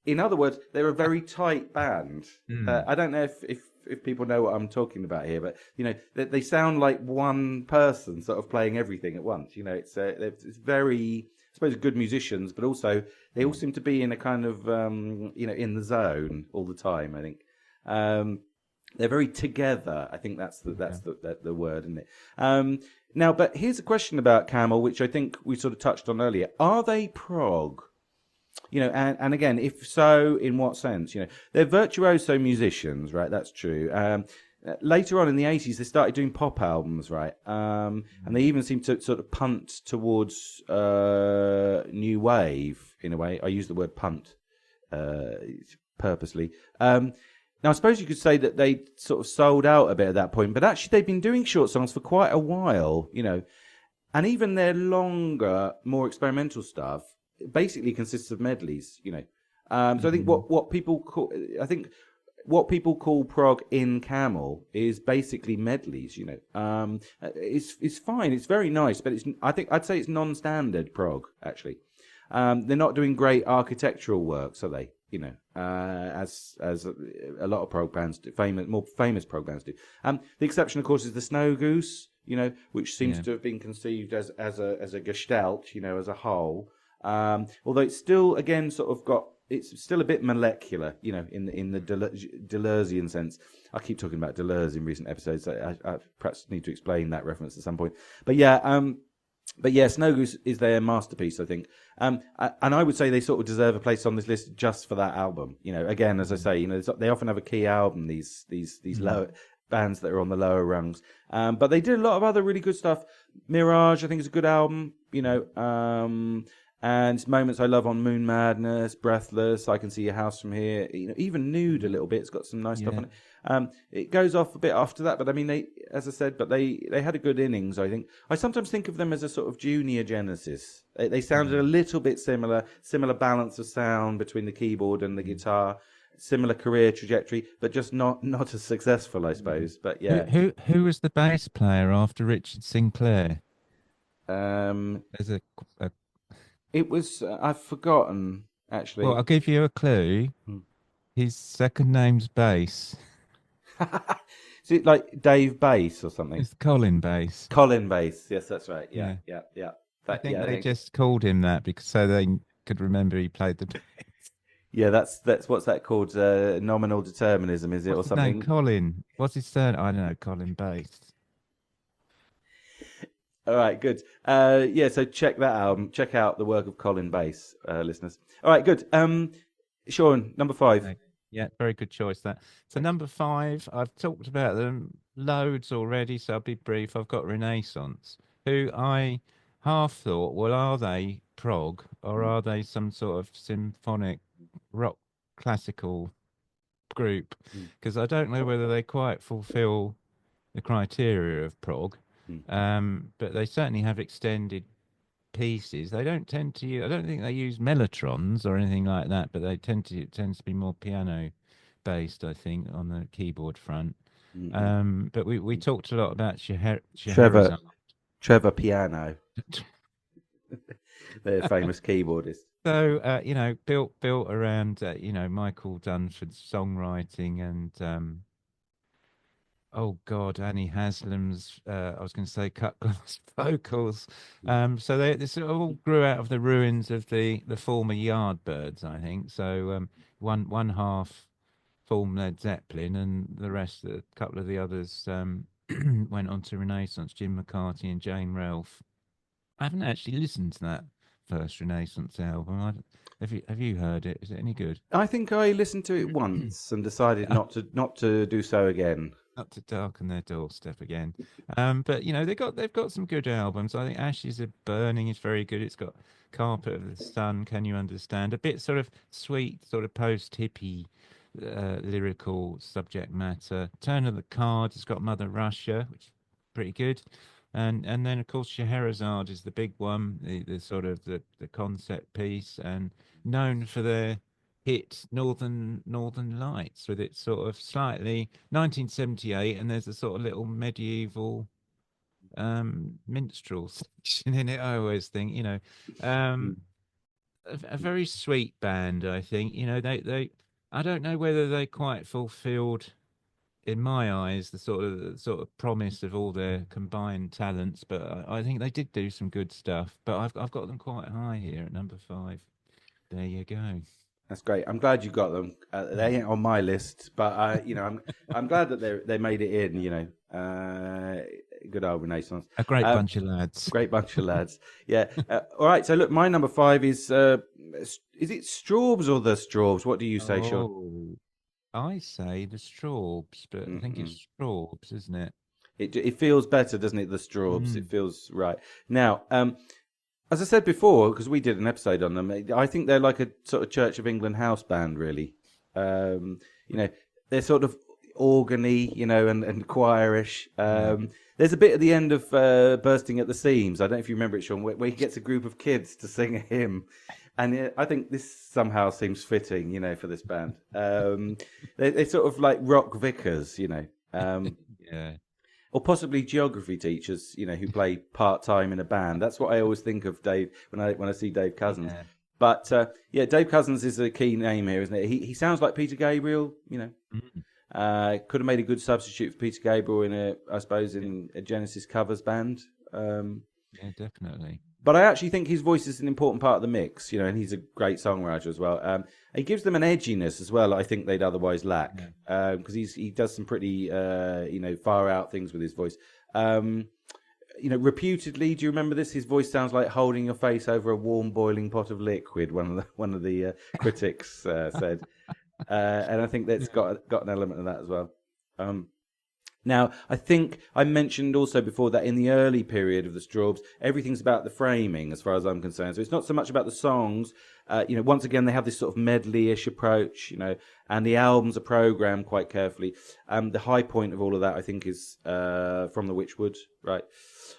In other words, they're a very tight band. Mm. I don't know if people know what I'm talking about here, but they sound like one person, sort of playing everything at once. It's very, I suppose, good musicians, but also they all seem to be in a kind of in the zone all the time. I think they're very together. I think that's the word, isn't it? Now, but here's a question about Camel, which I think we sort of touched on earlier. Are they prog? And again, if so, in what sense? They're virtuoso musicians, right? That's true. Later on in the 80s, they started doing pop albums, right? And they even seem to sort of punt towards new wave, in a way. I use the word punt purposely. Now, I suppose you could say that they sort of sold out a bit at that point, but actually they've been doing short songs for quite a while, and even their longer, more experimental stuff basically consists of medleys, So I think what people call prog in Camel is basically medleys, It's fine, it's very nice, but I'd say it's non-standard prog actually. They're not doing great architectural works, are they? As a lot of prog bands do, more famous prog bands do. The exception, of course, is the Snow Goose. which seems to have been conceived as a gestalt, as a whole. Although it's still, again, it's still a bit molecular, in the Deleuzian sense. I keep talking about Deleuze in recent episodes. I perhaps need to explain that reference at some point. But yeah, Snow Goose is their masterpiece, I think. And I would say they sort of deserve a place on this list just for that album. Again, as I say, they often have a key album, these lower bands that are on the lower rungs. But they did a lot of other really good stuff. Mirage, I think, is a good album, and moments I love on Moon Madness, Breathless, I Can See Your House From Here, even Nude a little bit. It's got some nice stuff on it. It goes off a bit after that, but I mean, they had a good innings, I think. I sometimes think of them as a sort of junior Genesis. They sounded a little bit similar balance of sound between the keyboard and the guitar, similar career trajectory, but just not as successful, I suppose. But yeah. Who was the bass player after Richard Sinclair? There's a It was, I've forgotten, actually. Well, I'll give you a clue. His second name's Bass. Is it like Dave Bass or something? It's Colin Bass. Colin Bass, yes, that's right. Yeah. I think they just called him that because so they could remember he played the bass. Yeah, that's what's that called? Nominal determinism, is it, or something? No, Colin. What's his surname? I don't know. Colin Bass. All right, good. So check that album. Check out the work of Colin Bass, listeners. All right, good. Shaun, number 5. Yeah, very good choice, that. So number 5, I've talked about them loads already, so I'll be brief. I've got Renaissance, who I half thought, well, are they prog or are they some sort of symphonic rock classical group? Because I don't know whether they quite fulfill the criteria of prog. But they certainly have extended pieces. They don't tend to I don't think they use mellotrons or anything like that, but it tends to be more piano based, I think, on the keyboard front. But we talked a lot about Trevor Piano, their famous keyboardist. So built around Michael Dunford's songwriting and oh God, Annie Haslam's, I was going to say cut glass vocals. So they sort of all grew out of the ruins of the former Yardbirds, I think. So one half formed Led Zeppelin and the rest, a couple of the others went on to Renaissance, Jim McCarthy and Jane Ralph. I haven't actually listened to that first Renaissance album. Have you heard it? Is it any good? I think I listened to it once and decided not to do so again. Not to darken their doorstep again. But they've got some good albums. I think Ashes of Burning is very good. It's got Carpet of the Sun, Can You Understand? A bit sort of sweet, sort of post-hippie lyrical subject matter. Turn of the Cards, it's got Mother Russia, which is pretty good. And then of course Scheherazade is the big one, the sort of the concept piece, and known for their hit Northern Lights with its sort of slightly 1978, and there's a sort of little medieval minstrel section in it. I always think, a very sweet band. I think they I don't know whether they quite fulfilled, in my eyes, the sort of promise of all their combined talents, but I think they did do some good stuff. But I've got them quite high here at number 5. There you go. That's great. I'm glad you got them. They ain't on my list, but I'm glad that they made it in. Good old Renaissance. A great bunch of lads. Great bunch of lads. Yeah. All right. So look, my number 5 is it Straubs or the Straubs? What do you say, Shaun? I say the Straubs, but I think it's Straubs, isn't it? It feels better, doesn't it? The Straubs. It feels right. Now, as I said before, because we did an episode on them, I think they're like a sort of Church of England house band, really. They're sort of organy, and choirish. There's a bit at the end of Bursting at the Seams. I don't know if you remember it, Shaun, where he gets a group of kids to sing a hymn. And I think this somehow seems fitting, for this band. They're sort of like rock vicars, Yeah. Or possibly geography teachers, who play part-time in a band. That's what I always think of Dave when I see Dave Cousins. Yeah. But Dave Cousins is a key name here, isn't it? He sounds like Peter Gabriel, Could have made a good substitute for Peter Gabriel in a Genesis covers band. Yeah, definitely. But I actually think his voice is an important part of the mix, and he's a great songwriter as well. He gives them an edginess as well I think they'd otherwise lack, because he does some pretty, far out things with his voice. Reputedly, do you remember this? His voice sounds like holding your face over a warm boiling pot of liquid. One of the critics said, and I think that's got an element of that as well. Now, I think I mentioned also before that in the early period of the Strawbs, everything's about the framing, as far as I'm concerned. So it's not so much about the songs. Once again, they have this sort of medley-ish approach, and the albums are programmed quite carefully. The high point of all of that, I think, is From the Witchwood, right?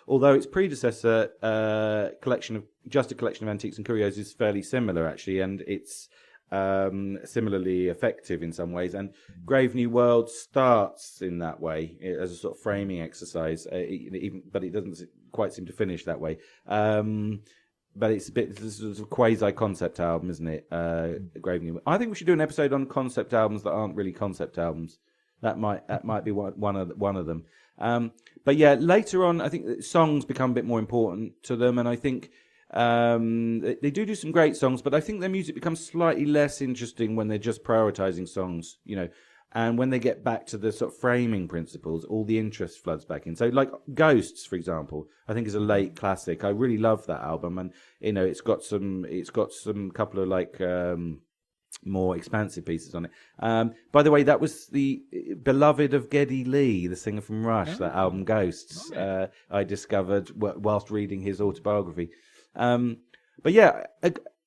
Although its predecessor, a collection of antiques and curios, is fairly similar, actually, and it's similarly effective in some ways, and Grave New World starts in that way as a sort of framing exercise, but it doesn't quite seem to finish that way. But it's a bit sort of quasi concept album, isn't it? Grave New World. I think we should do an episode on concept albums that aren't really concept albums. That might be one of them. But yeah, later on, I think songs become a bit more important to them, and I think. They do some great songs, but I think their music becomes slightly less interesting when they're just prioritizing songs, and when they get back to the sort of framing principles, all the interest floods back in. So like Ghosts, for example, I think is a late classic. I really love that album, and it's got some couple of like more expansive pieces on it. By the way, that was the beloved of Geddy Lee, the singer from Rush, that album Ghosts. I discovered whilst reading his autobiography. But yeah,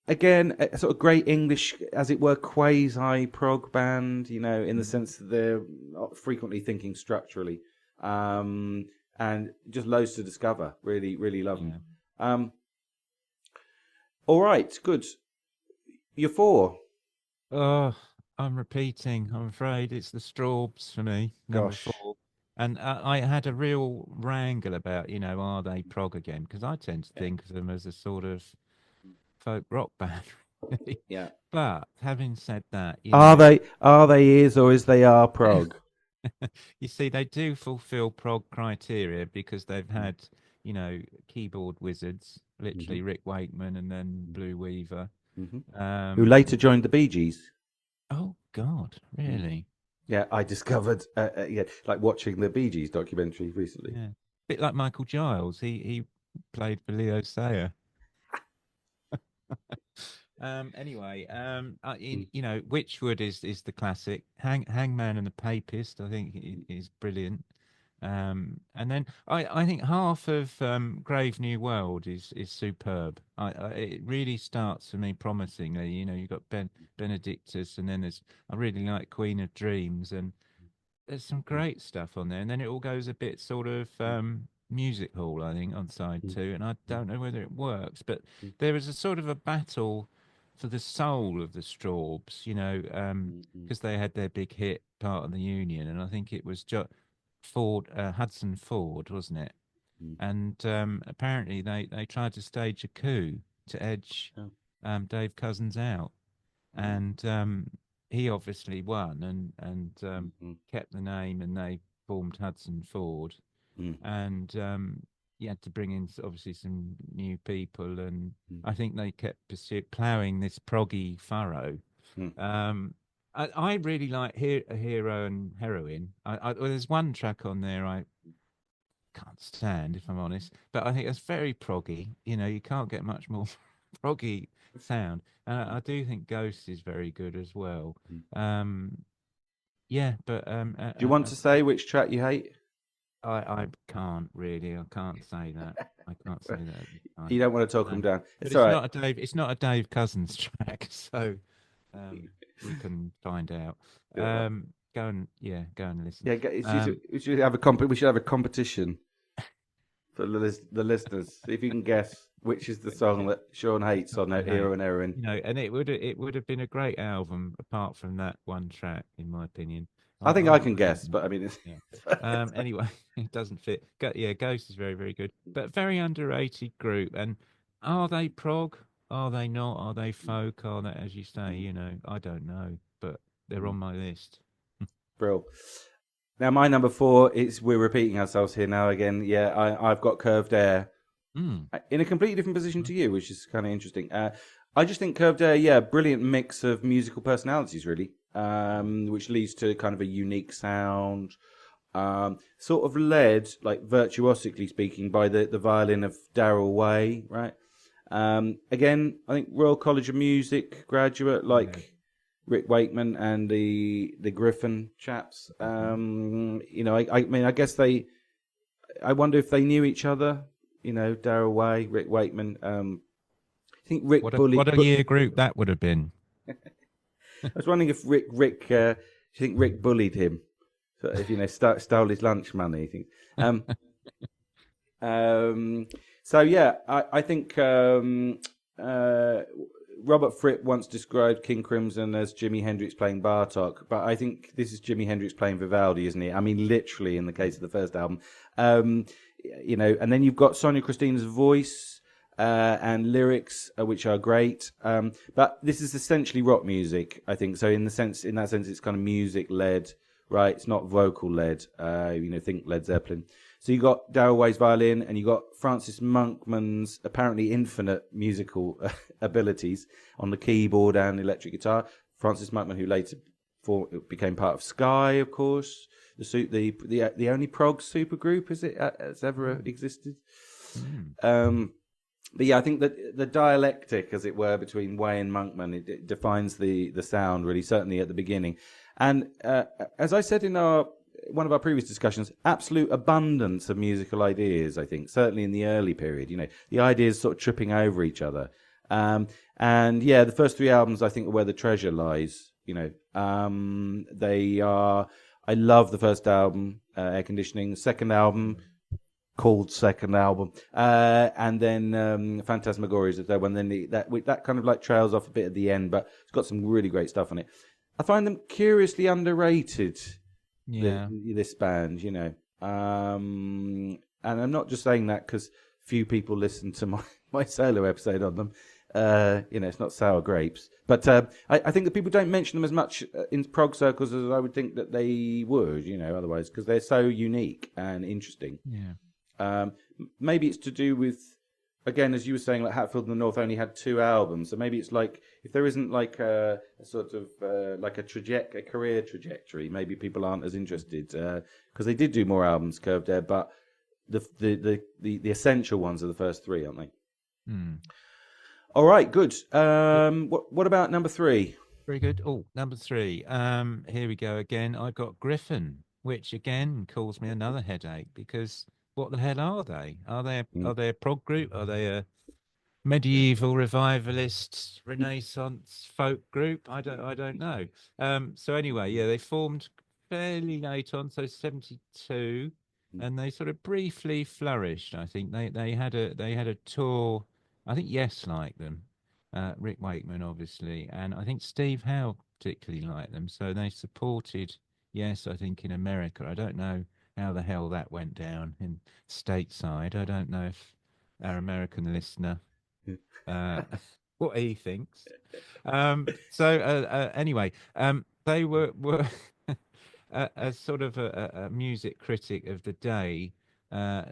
again, a sort of great English, as it were, quasi-prog band, in the sense that they're not frequently thinking structurally, and just loads to discover. Really, really love them. All right, good. You're 4. Oh, I'm repeating. I'm afraid it's the Strawbs for me. Number Gosh. 4. And I had a real wrangle about, are they prog again? Because I tend to think of them as a sort of folk rock band. Really. Yeah. But having said that, Are they is or is they are prog? You see, they do fulfill prog criteria because they've had, keyboard wizards, literally Rick Wakeman and then Blue Weaver. Who later joined the Bee Gees. Oh, God, really? Yeah, I discovered, like watching the Bee Gees documentary recently. Yeah. Bit like Michael Giles. He played for Leo Sayer. Anyway, Witchwood is the classic. Hangman and the Papist, I think, is brilliant. And then I think half of Grave New World is superb. It really starts for me promisingly. You've got Benedictus, and then I really like Queen of Dreams, and there's some great stuff on there. And then it all goes a bit sort of music hall, I think, on side 2, and I don't know whether it works, but there is a sort of a battle for the soul of the Strawbs, because they had their big hit Part of the Union, and I think it was Hudson Ford, wasn't it? And apparently they tried to stage a coup to edge Dave Cousins out, and he obviously won and kept the name, and they formed Hudson Ford, and you had to bring in obviously some new people, and I think they kept ploughing this proggy furrow. I really like Hero and Heroine. There's one track on there I can't stand, if I'm honest, but I think it's very proggy. You can't get much more proggy sound. I do think Ghost is very good as well. Yeah, but do you want to say which track you hate? I can't really. I can't say that. I can't say that. You don't want to talk them down. It's not a Dave. It's not a Dave Cousins track, so we can find out. Go and listen. Yeah, we should have a competition for the listeners. See if you can guess which is the song that Shaun hates on Hero and Heroine. And it would have been a great album apart from that one track, in my opinion. I think I can guess, but I mean, it's... anyway, it doesn't fit. Ghost is very, very good, but very underrated group. And are they prog? Are they not? Are they folk? Are they, as you say, I don't know, but they're on my list. Brill. Now, my number 4 is, we're repeating ourselves here now again. Yeah, I've got Curved Air in a completely different position to you, which is kind of interesting. I just think Curved Air, yeah, brilliant mix of musical personalities, really, which leads to kind of a unique sound. Sort of led, like virtuosically speaking, by the violin of Darrell Way, right? Again, I think Royal College of Music graduate, like Rick Wakeman and the Griffin chaps. You know, I mean, I guess I wonder if they knew each other. You know, Darrell Way, Rick Wakeman. I think Rick What a year group that would have been. I was wondering if Rick. Do you think Rick bullied him? So if, you know, stole his lunch money. So yeah, I think Robert Fripp once described King Crimson as Jimi Hendrix playing Bartok, but I think this is Jimi Hendrix playing Vivaldi, isn't it? I mean, literally in the case of the first album. You know, and then you've got Sonia Christina's voice and lyrics, which are great. But this is essentially rock music, I think. So in that sense, it's kind of music led. Right, it's not vocal led. You know, think Led Zeppelin. So you got Darrell Way's violin, and you got Francis Monkman's apparently infinite musical abilities on the keyboard and electric guitar. Francis Monkman, who later became part of Sky, of course, the only prog supergroup has ever existed. But yeah, I think that the dialectic, as it were, between Way and Monkman, it defines the sound really, certainly at the beginning. And as I said in one of our previous discussions, absolute abundance of musical ideas, I think, certainly in the early period. You know, the ideas sort of tripping over each other. And yeah, the first 3 albums, I think, are where the treasure lies. You know, they are. I love the first album, Air Conditioning. The second album, called second album, and then Phantasmagoria is the third one. Then that kind of like trails off a bit at the end, but it's got some really great stuff on it. I find them curiously underrated. Yeah, this band, you know, and I'm not just saying that because few people listen to my solo episode on them. You know, it's not sour grapes, but I think that people don't mention them as much in prog circles as I would think that they would. You know, otherwise, because they're so unique and interesting. Yeah. Maybe it's to do with, again, as you were saying, like Hatfield and the North only had 2 albums, so maybe it's like if there isn't like a sort of like a career trajectory, maybe people aren't as interested because they did do more albums, Curved Air, but the essential ones are the first 3, aren't they? All right, good. What about number 3? Very good. Oh, number 3. Here we go again. I've got Griffin, which again caused me another headache because what the hell are they? Are they a prog group? Are they a medieval revivalist Renaissance folk group? I don't know. So anyway, yeah, they formed fairly late on, so 72, and they sort of briefly flourished. I think they had a tour. I think Yes liked them, Rick Wakeman obviously, and I think Steve Howe particularly liked them. So they supported Yes, I think in America. I don't know how the hell that went down in stateside. I don't know if our American listener what he thinks. Anyway, they were a sort of a music critic of the day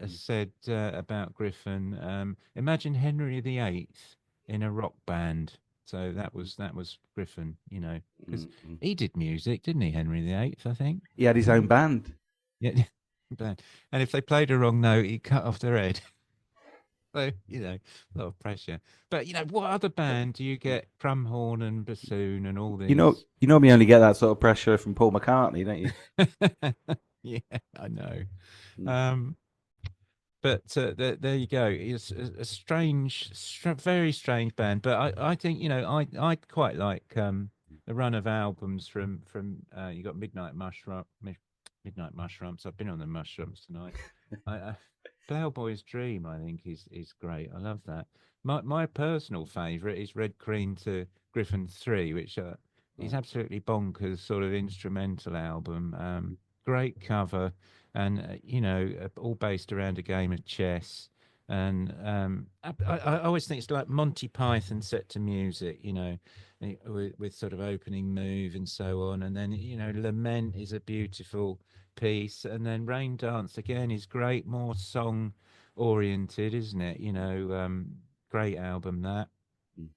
said about Griffin. Imagine Henry VIII in a rock band. So that was Griffin, you know, because he did music, didn't he, Henry VIII? I think He had his own band. Yeah, band. And if they played a wrong note, he'd cut off their head. So, you know, a lot of pressure. But, you know, what other band do you get Crumhorn and bassoon and all these? You normally only get that sort of pressure from Paul McCartney, don't you? Yeah, I know. But there you go. It's a strange, very strange band. But I think, you know, I quite like the run of albums from you got Midnight Mushrumps. I've been on the Mushrumps tonight. Ploughboy's Dream, I think, is great. I love that. My personal favourite is Red Queen to Griffin 3, which is absolutely bonkers sort of instrumental album. Great cover, and you know, all based around a game of chess. And I always think it's like Monty Python set to music, with sort of opening move and so on. And then, Lament is a beautiful piece. And then Rain Dance again is great, more song oriented, isn't it? Great album that. Mm.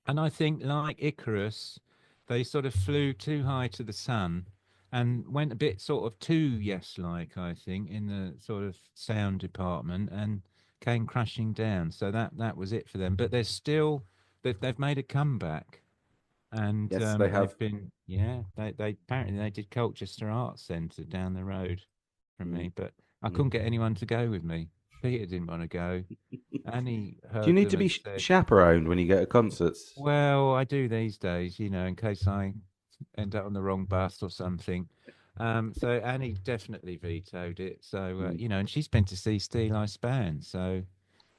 And I think, like Icarus, they sort of flew too high to the sun and went a bit sort of too yes-like, I think, in the sort of sound department and came crashing down. So that was it for them. But they're still they've made a comeback, and Yes, they have. they've been they apparently they did Colchester Arts Centre down the road from Mm. me, but I Mm. couldn't get anyone to go with me. Peter didn't want to go. Annie Do you heard need them to be and said, chaperoned when you go to concerts? well, I do these days, in case I end up on the wrong bus or something. So Annie definitely vetoed it. So, Mm. and she's been to see Steel Eye Span. So, you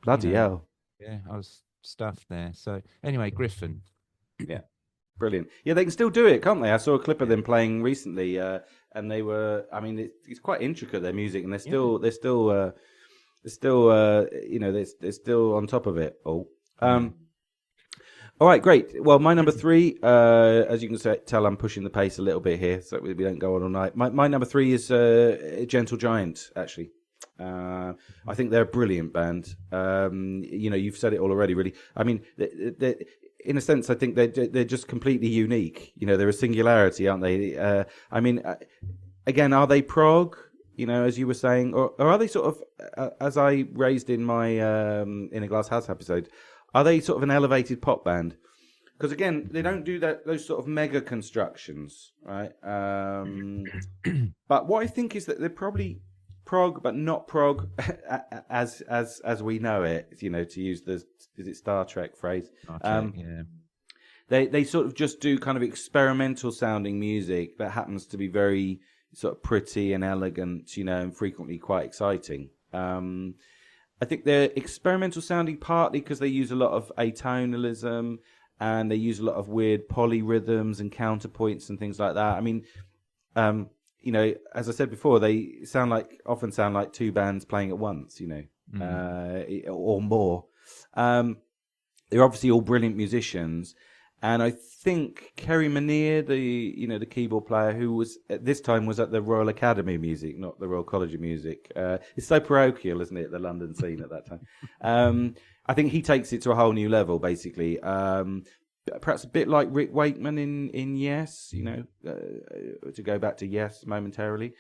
Bloody know, hell. yeah, I was stuffed there. So, anyway, Griffin. Yeah, brilliant. Yeah, they can still do it, can't they? I saw a clip of Yeah. them playing recently, and they were. I mean, it's quite intricate their music, and Yeah. they're still on top of it all. Yeah. All right, great. Well, my number three, as you can tell, I'm pushing the pace a little bit here, so we don't go on all night. My number three is Gentle Giant, actually. I think they're a brilliant band. You've said it all already, really. I mean, in a sense, I think they're just completely unique. They're a singularity, aren't they? Again, are they prog? As you were saying, or are they sort of, as I raised in my In a Glass House episode, are they sort of an elevated pop band? Because again, they don't do those sort of mega constructions, right? But what I think is that they're probably prog, but not prog as we know it. To use the is it Star Trek phrase? Yeah. They sort of just do kind of experimental sounding music that happens to be very sort of pretty and elegant, and frequently quite exciting. I think they're experimental sounding partly because they use a lot of atonalism and they use a lot of weird polyrhythms and counterpoints and things like that. I mean, as I said before, they often sound like two bands playing at once, or more. They're obviously all brilliant musicians. And I think Kerry Monier, the keyboard player, who was at this time was at the Royal Academy of Music, not the Royal College of Music. It's so parochial, isn't it, the London scene at that time? I think he takes it to a whole new level, basically. Perhaps a bit like Rick Wakeman in Yes, to go back to Yes momentarily.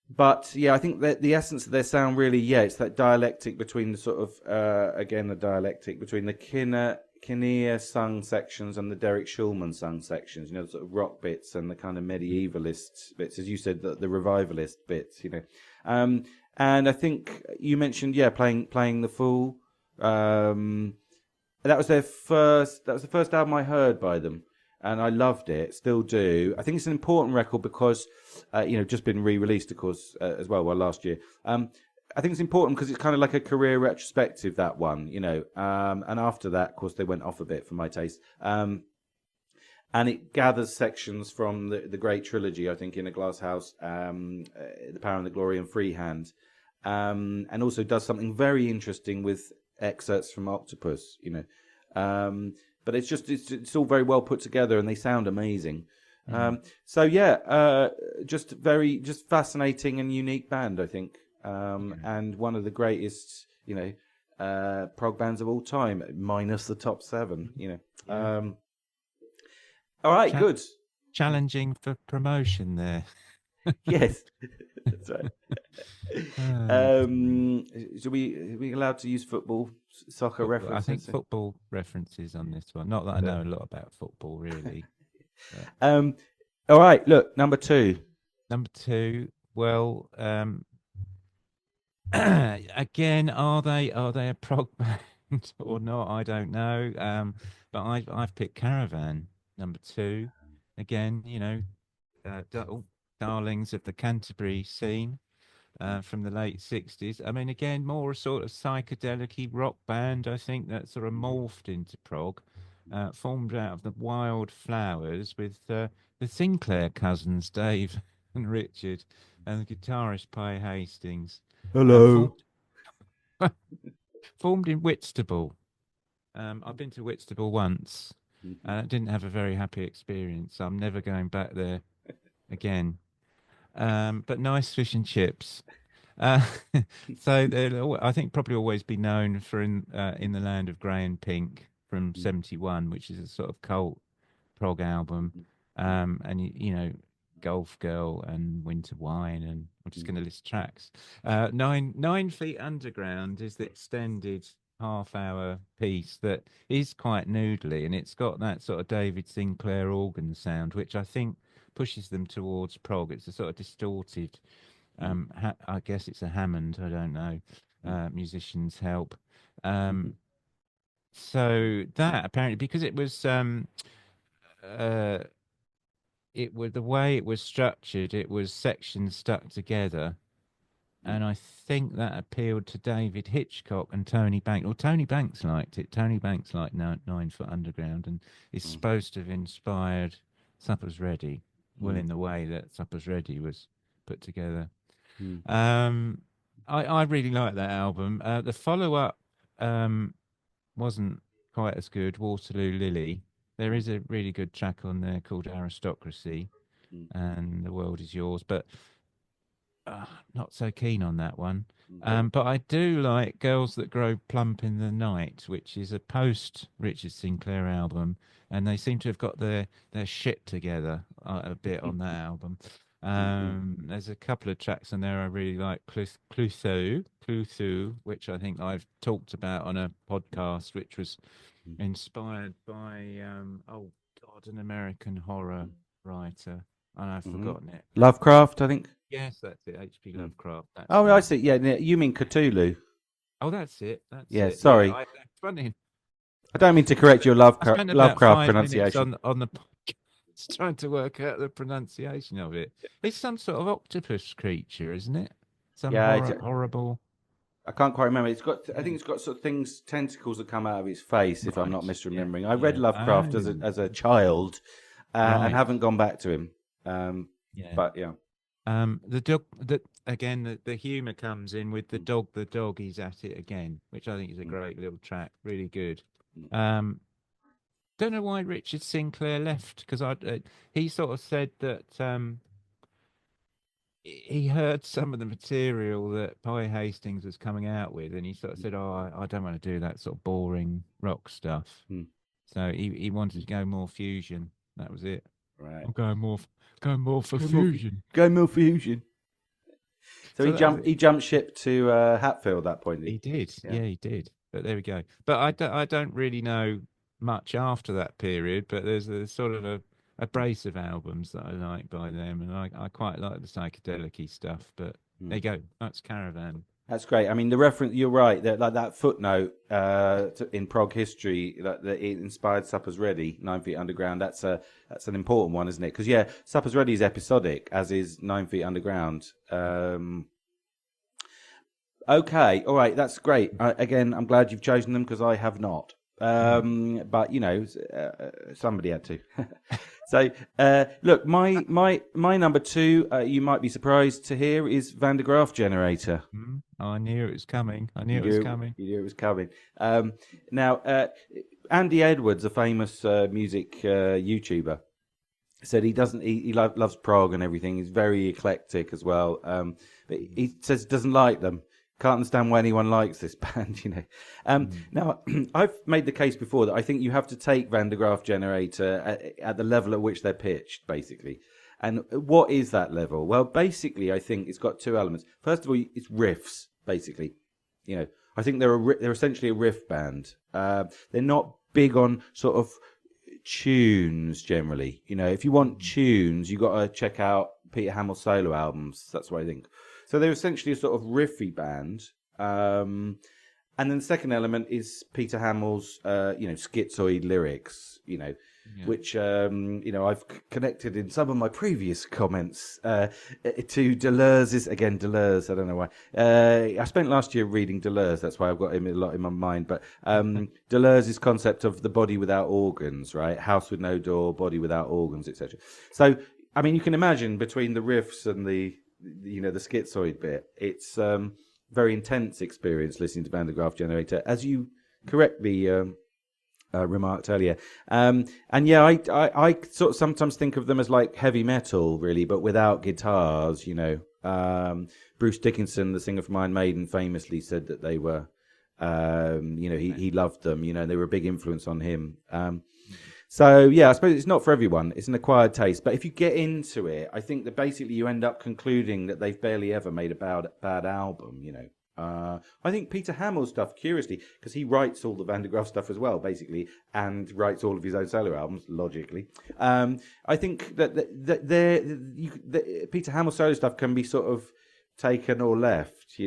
But yeah, I think that the essence of their sound really, it's that dialectic between the sort of the dialectic between the Kinnear sung sections and the Derek Schulman sung sections, the sort of rock bits and the kind of medievalist bits, as you said, the revivalist bits, and I think you mentioned, playing the Fool. That was the first album I heard by them, and I loved it, still do. I think it's an important record because, just been re-released, of course, as well, last year. I think it's important because it's kind of like a career retrospective, that one, and after that, of course, they went off a bit for my taste. And it gathers sections from the great trilogy, I think, In a Glass House, The Power and the Glory and Freehand, and also does something very interesting with excerpts from Octopus, but it's all very well put together and they sound amazing. Just fascinating and unique band, I think. And one of the greatest, prog bands of all time, minus the top seven, all right, good. Challenging for promotion there. Yes, that's right. Are we allowed to use soccer references? I think football references on this one. Not that I know a lot about football, really. All right, look, number two. Number two. Well, again, are they a prog band or not? I don't know. But I've picked Caravan, number two. Again, darlings of the Canterbury scene. From the late 60s. I mean, again, more a sort of psychedelic rock band, I think, that sort of morphed into prog, formed out of the Wild Flowers with the Sinclair cousins, Dave and Richard, and the guitarist Pi Hastings. Hello. Formed in Whitstable. I've been to Whitstable once, Mhm. and I didn't have a very happy experience. So I'm never going back there again. But nice fish and chips. Uh, so I think probably always be known for in the land of grey and pink from '71, which is a sort of cult prog album. And you know, Golf Girl and Winter Wine, and I'm just going to list tracks. Nine Feet Underground is the extended half-hour piece that is quite noodly, and it's got that sort of David Sinclair organ sound, which I think pushes them towards prog. It's a sort of distorted. I guess it's a Hammond. I don't know. Musicians help. Um, so that apparently because uh, it was the way it was structured. It was sections stuck together, and I think that appealed to David Hitchcock and Tony Banks. Well, Tony Banks liked it. Tony Banks liked 9 Foot Underground, and is supposed to have inspired Supper's Ready. Well, in the way that Supper's Ready was put together. I really like that album. The follow up wasn't quite as good. Waterloo Lily. There is a really good track on there called Aristocracy, and The World Is Yours, but not so keen on that one. But I do like Girls That Grow Plump in the Night, which is a post Richard Sinclair album, and they seem to have got their shit together a bit on that album. There's a couple of tracks on there I really like. Clouseau, which I think I've talked about on a podcast, which was inspired by oh God, an American horror writer, and I've forgotten it. Lovecraft, I think. Yes, that's it. H.P. Lovecraft. That's Oh, the I one. see. Yeah, you mean Cthulhu? Oh, that's it. That's Yeah, it. sorry. Yeah, it's funny. I don't mean to correct your I spent about Lovecraft 5 minutes pronunciation. on the podcast trying to work out the pronunciation of it. It's some sort of octopus creature, isn't it? Some Yeah, horrible. I can't quite remember. I think it's got sort of things, tentacles that come out of its face. If I'm not Right. misremembering, Yeah. I read Yeah. Lovecraft Oh, as a child, and right. haven't gone back to him. Yeah. But yeah. The dog. Again, the humour comes in with the dog. The dog is at it again, which I think is a great little track. Really good. Don't know why Richard Sinclair left, because he sort of said that he heard some of the material that Pi Hastings was coming out with, and he sort of said, "Oh, I don't want to do that sort of boring rock stuff." So he wanted to go more fusion. That was it. Right. I'm going more for fusion. Go more fusion. So So he jumped ship to Hatfield at that point. He did. Yeah, he did. But there we go. But I don't really know much after that period, but there's a sort of a brace of albums that I like by them, and I quite like the psychedelic-y stuff. But there you go. That's Caravan. That's great. I mean, the reference, you're right, that footnote in prog history that it inspired Supper's Ready, 9 Feet Underground, that's an important one, isn't it? Because, yeah, Supper's Ready is episodic, as is 9 Feet Underground. Okay, all right, that's great. Again, I'm glad you've chosen them because I have not. But, you know, somebody had to. So, look, my number two, you might be surprised to hear, is Van de Graaff Generator. I knew it was coming. You knew it was coming. Now, Andy Edwards, a famous music YouTuber, said he loves prog and everything. He's very eclectic as well. But he says he doesn't like them. Can't understand why anyone likes this band, you know. Now, I've made the case before that I think you have to take Van de Graaff Generator at the level at which they're pitched, basically. And what is that level? Well, basically, I think it's got two elements. First of all, it's riffs, basically. You know, I think they're essentially a riff band. They're not big on sort of tunes generally. You know, if you want tunes, you got to check out Peter Hamill's solo albums. That's what I think. So they're essentially a sort of riffy band. And then the second element is Peter Hamill's, schizoid lyrics, which, I've connected in some of my previous comments to Deleuze's, again, Deleuze, I don't know why. I spent last year reading Deleuze, that's why I've got him a lot in my mind. But Deleuze's concept of the body without organs, right? House with no door, body without organs, etc. So, I mean, you can imagine between the riffs and the schizoid bit, it's very intense experience listening to Van der Graaf Generator, as you correctly remarked earlier. And yeah, I sort of sometimes think of them as like heavy metal, really, but without guitars. Bruce Dickinson, the singer from Iron Maiden, famously said that they were, he loved them. They were a big influence on him. So yeah, I suppose it's not for everyone. It's an acquired taste. But if you get into it, I think that basically you end up concluding that they've barely ever made a bad album. I think Peter Hamill's stuff, curiously, because he writes all the Van der Graaf stuff as well, basically, and writes all of his own solo albums, logically. I think that Peter Hamill's solo stuff can be sort of taken or left,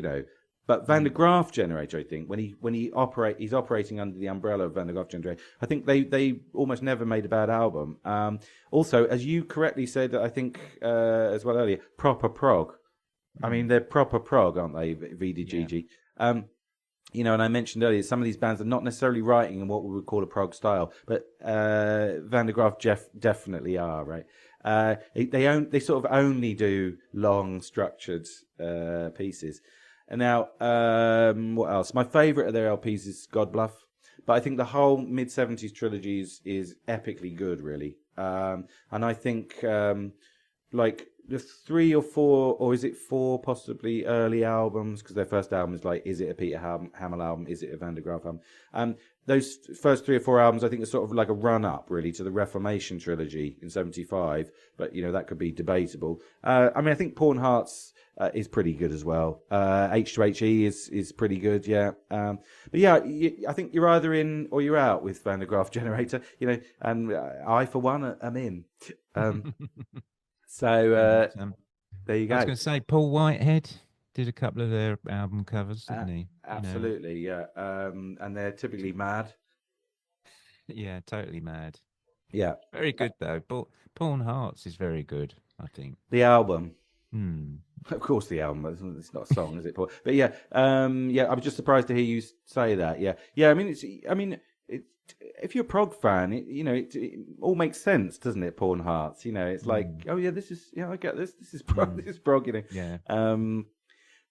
But Van der Graaf Generator, I think, when he's operating under the umbrella of Van der Graaf Generator, I think they almost never made a bad album. Also, as you correctly said, I think as well earlier, proper prog. I mean, they're proper prog, aren't they, VDGG? Yeah. And I mentioned earlier, some of these bands are not necessarily writing in what we would call a prog style, but Van der Graaf definitely are, right? They sort of only do long, structured pieces. And now, what else? My favourite of their LPs is God Bluff, but I think the whole mid-70s trilogy is epically good, really. And I think, the 3 or 4, or is it 4 possibly early albums, because their first album is like, is it a Peter Hamill album, is it a Van der Graaf album? Those first 3 or 4 albums, I think, are sort of like a run-up, really, to the Reformation trilogy in 75, but, that could be debatable. I think Pawn Hearts is pretty good as well. H2HE is pretty good, yeah. But yeah, I think you're either in or you're out with Van der Graaf Generator, and I, for one, am in. So there you go. I was going to say Paul Whitehead did a couple of their album covers, didn't he? Absolutely, yeah. And they're typically mad. Yeah, totally mad. Yeah. Very good, though. Pawn Hearts is very good, I think. The album. Of course, the album. It's not a song, is it, Paul? But yeah, I was just surprised to hear you say that. Yeah. If you're a prog fan, it all makes sense, doesn't it? Pawn Hearts, it's like, oh yeah, I get this. This is prog. This is prog, Yeah.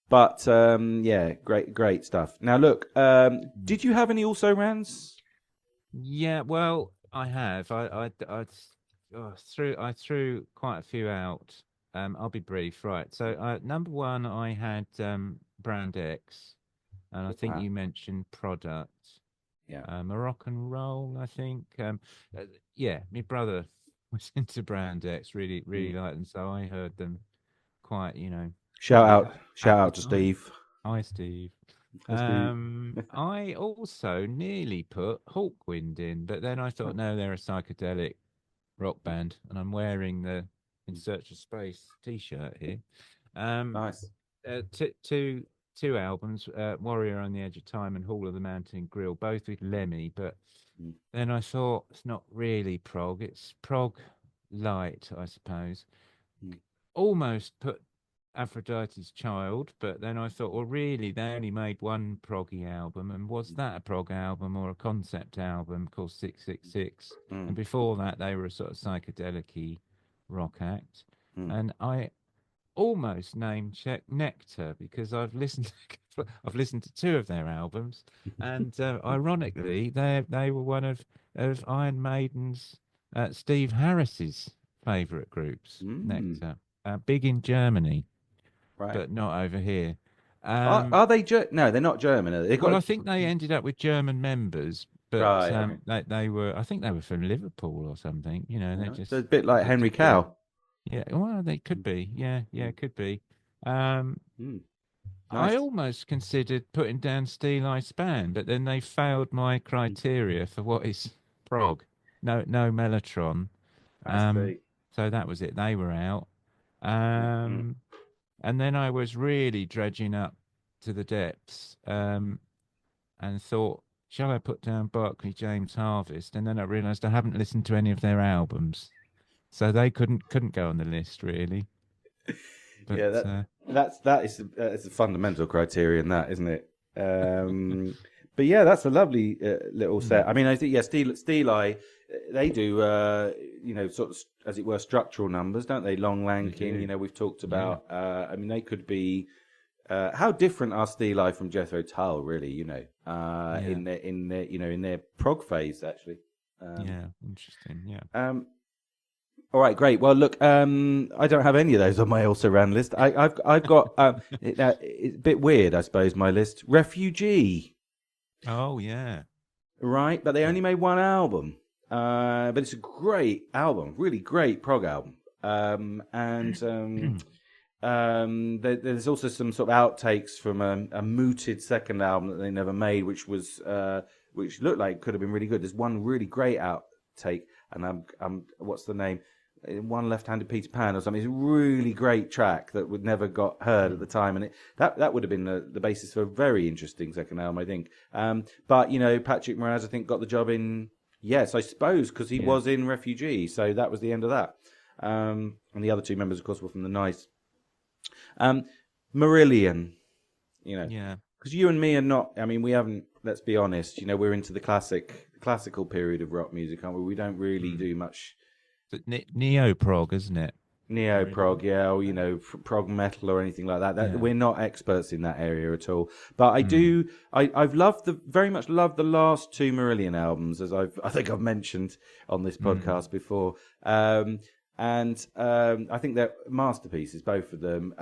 Yeah, great stuff. Now look, did you have any also rans? Yeah, well, I have. I threw quite a few out. I'll be brief, right? So number 1, I had Brand X, and I think you mentioned Product. Yeah, Moroccan Roll, I think. My brother was into Brand X, really liked them, so I heard them quite, Shout out to Steve. Hi, Steve. I also nearly put Hawkwind in, but then I thought, no, they're a psychedelic rock band, and I'm wearing the In Search of Space T-shirt here. Nice. Two albums, Warrior on the Edge of Time and Hall of the Mountain Grill, both with Lemmy, but then I thought it's not really prog, it's prog light, I suppose. Almost put Aphrodite's Child, but then I thought, well, really, they only made one proggy album, and was that a prog album or a concept album called 666? And before that, they were a sort of psychedelic-y rock act. And I almost name check Nectar because I've listened to 2 of their albums, and ironically, they were one of Iron Maiden's Steve Harris's favourite groups. Nectar, big in Germany, right, but not over here. Are they? No, they're not German. Are they? Well, I think they ended up with German members. But right, they were, I think they were from Liverpool or something. They're just a bit like Henry Cow. Yeah, well, they could be. Yeah, could be. Nice. I almost considered putting down Steel Eye Span, but then they failed my criteria for what is prog. No Mellotron. So that was it. They were out. And then I was really dredging up to the depths and thought, shall I put down Barclay James Harvest? And then I realised I haven't listened to any of their albums. So they couldn't go on the list, really. But, yeah, that is a fundamental criterion, that, isn't it? But yeah, that's a lovely little set. I mean, I think Steel Eye, they do sort of, as it were, structural numbers, don't they? Long Lanking, we've talked about. I mean, they could be how different are Steeleye from Jethro Tull, really? Yeah. In their prog phase, actually. Yeah. Interesting. Yeah. All right, great. Well, look, I don't have any of those on my also ran list. I've got it's a bit weird, I suppose. My list, Refugee, Oh yeah. right? But they only made one album, but it's a great album, really great prog album. There's also some sort of outtakes from a mooted second album that they never made, which looked like could have been really good. There's one really great outtake, and what's the name? One Left-Handed Peter Pan or something. It's a really great track that would never got heard at the time, and that would have been the basis for a very interesting second album, I think. But Patrick Moraz, I think, got the job in. Yes, I suppose because he was in Refugee, so that was the end of that. And the other two members, of course, were from the Nice. Marillion, Yeah. because you and me are not. I mean, we haven't. Let's be honest. We're into the classical period of rock music, aren't we? We don't really do much Neo prog, isn't it? neo prog, yeah, or prog metal or anything like that. We're not experts in that area at all. But I do. I've very much loved the last two Marillion albums, as I think I've mentioned on this podcast before. And I think they're masterpieces, both of them.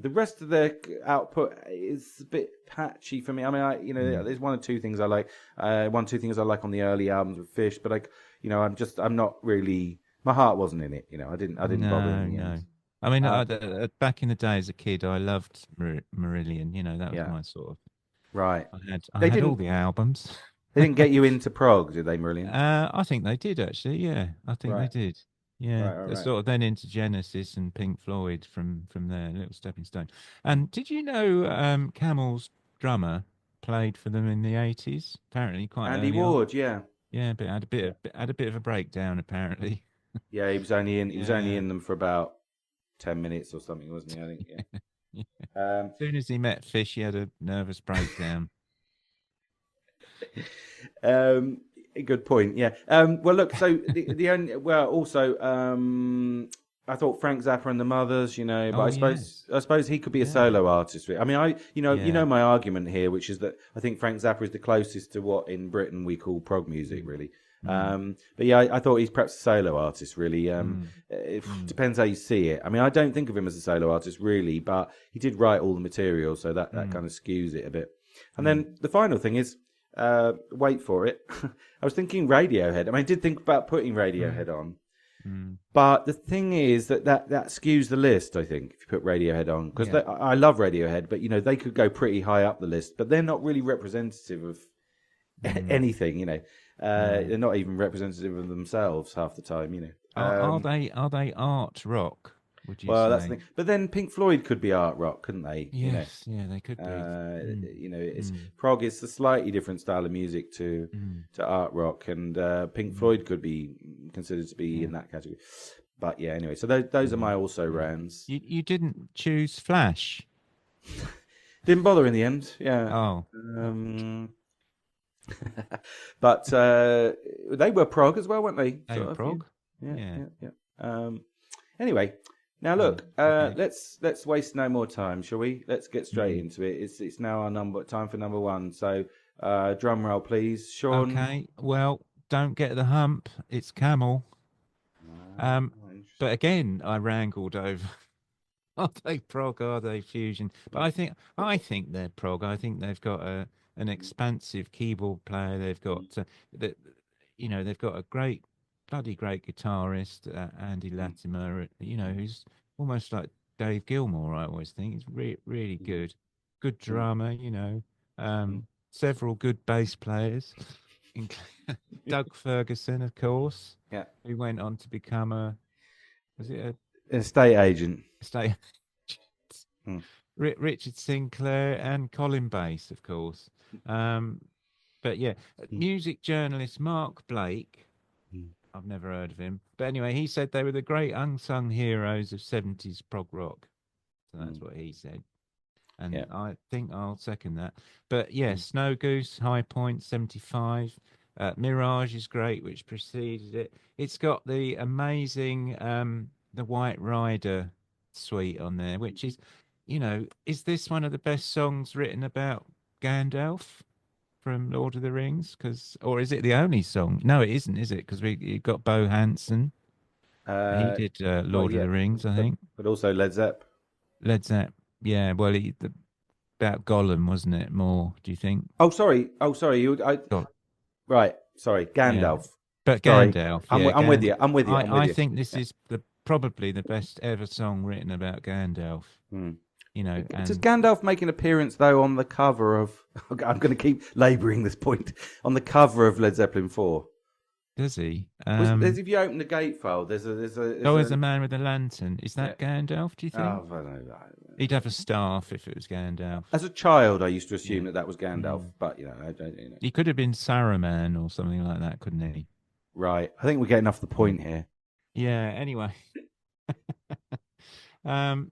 The rest of their output is a bit patchy for me. I mean, there's one or two things I like. One or two things I like on the early albums with Fish, but I'm not really. My heart wasn't in it. I didn't bother in the end. I mean, back in the day as a kid, I loved Marillion. That was my sort of. Right. I had all the albums. They didn't get you into prog, did they, Marillion? I think they did actually. Yeah, I think they did. Yeah, right. sort of then into Genesis and Pink Floyd from there, little stepping stone. And did you know Camel's drummer played for them in the 80s? Apparently, quite Andy early Ward, on. yeah. Yeah, but had a bit of a breakdown apparently. Yeah, he was only in them for about 10 minutes or something, wasn't he? I think. Yeah. As soon as he met Fish, he had a nervous breakdown. Good point. Yeah. Well, look. So the only also I thought Frank Zappa and the Mothers. But I suppose he could be a solo artist. I mean, my argument here, which is that I think Frank Zappa is the closest to what in Britain we call prog music, really. But yeah, I thought he's perhaps a solo artist, really. It depends how you see it. I mean, I don't think of him as a solo artist, really, but he did write all the material, so that kind of skews it a bit. And then the final thing is, wait for it. I was thinking Radiohead. I mean, I did think about putting Radiohead on. But the thing is that skews the list, I think, if you put Radiohead on. Because I love Radiohead, but, they could go pretty high up the list. But they're not really representative of anything, They're not even representative of themselves half the time, Are they art rock, would you say? Well, that's the thing. But then Pink Floyd could be art rock, couldn't they? Yes, yeah, they could be. It's prog is a slightly different style of music to art rock, and Pink Floyd could be considered to be in that category. But yeah, anyway, so those are my also rans. You didn't choose Flash. Didn't bother in the end. Yeah. Oh. But they were prog as well, weren't they? They were prog. Yeah. Anyway, now look, let's waste no more time, shall we? Let's get straight into it. It's now our time for number one. So, drum roll, please, Shaun. Okay. Well, don't get the hump. It's Camel. But again, I wrangled over. Are they prog? Are they fusion? But I think they're prog. I think they've got an expansive keyboard player. They've got they've got a bloody great guitarist, Andy Latimer. Who's almost like Dave Gilmour. I always think he's really good drummer. Several good bass players, Doug Ferguson, of course. Yeah, who went on to become an estate agent. Richard Sinclair and Colin Bass, of course. But yeah, music journalist Mark Blake. I've never heard of him. But anyway, he said they were the great unsung heroes of 70s prog rock. So that's what he said. And I think I'll second that. But yeah, Snow Goose, High Point, 75. Mirage is great, which preceded it. It's got the amazing the White Rider suite on there, which is is this one of the best songs written about Gandalf from Lord of the Rings? Or is it the only song? No, it isn't, is it? Because you got Bo Hansen. He Uh, did well, Lord of yeah, the Rings, I think. but also Led Zepp. Led Zepp. Yeah, well, about Gollum, wasn't it? More, do you think? Oh, sorry. Oh, sorry. Right. Sorry, Yeah, Gandalf. but Sorry, Gandalf, yeah, I'm with you. I'm with you. I'm with I you. think this Yeah. is probably the best ever song written about Gandalf. Hmm. Does And Gandalf make an appearance though on the cover of? I'm going to keep labouring this point on the cover of Led Zeppelin 4. does he? If you open the gatefold, there's Oh, as a a man with a lantern. Is yeah. that Gandalf? Do you think Oh, I don't know. he'd have a staff if it was Gandalf? As a child, I used to Yeah. assume that was Gandalf, Mm. but I don't. He could have been Saruman or something like that, couldn't he? Right. I think we're getting off the Yeah. point here. Yeah. Anyway. um.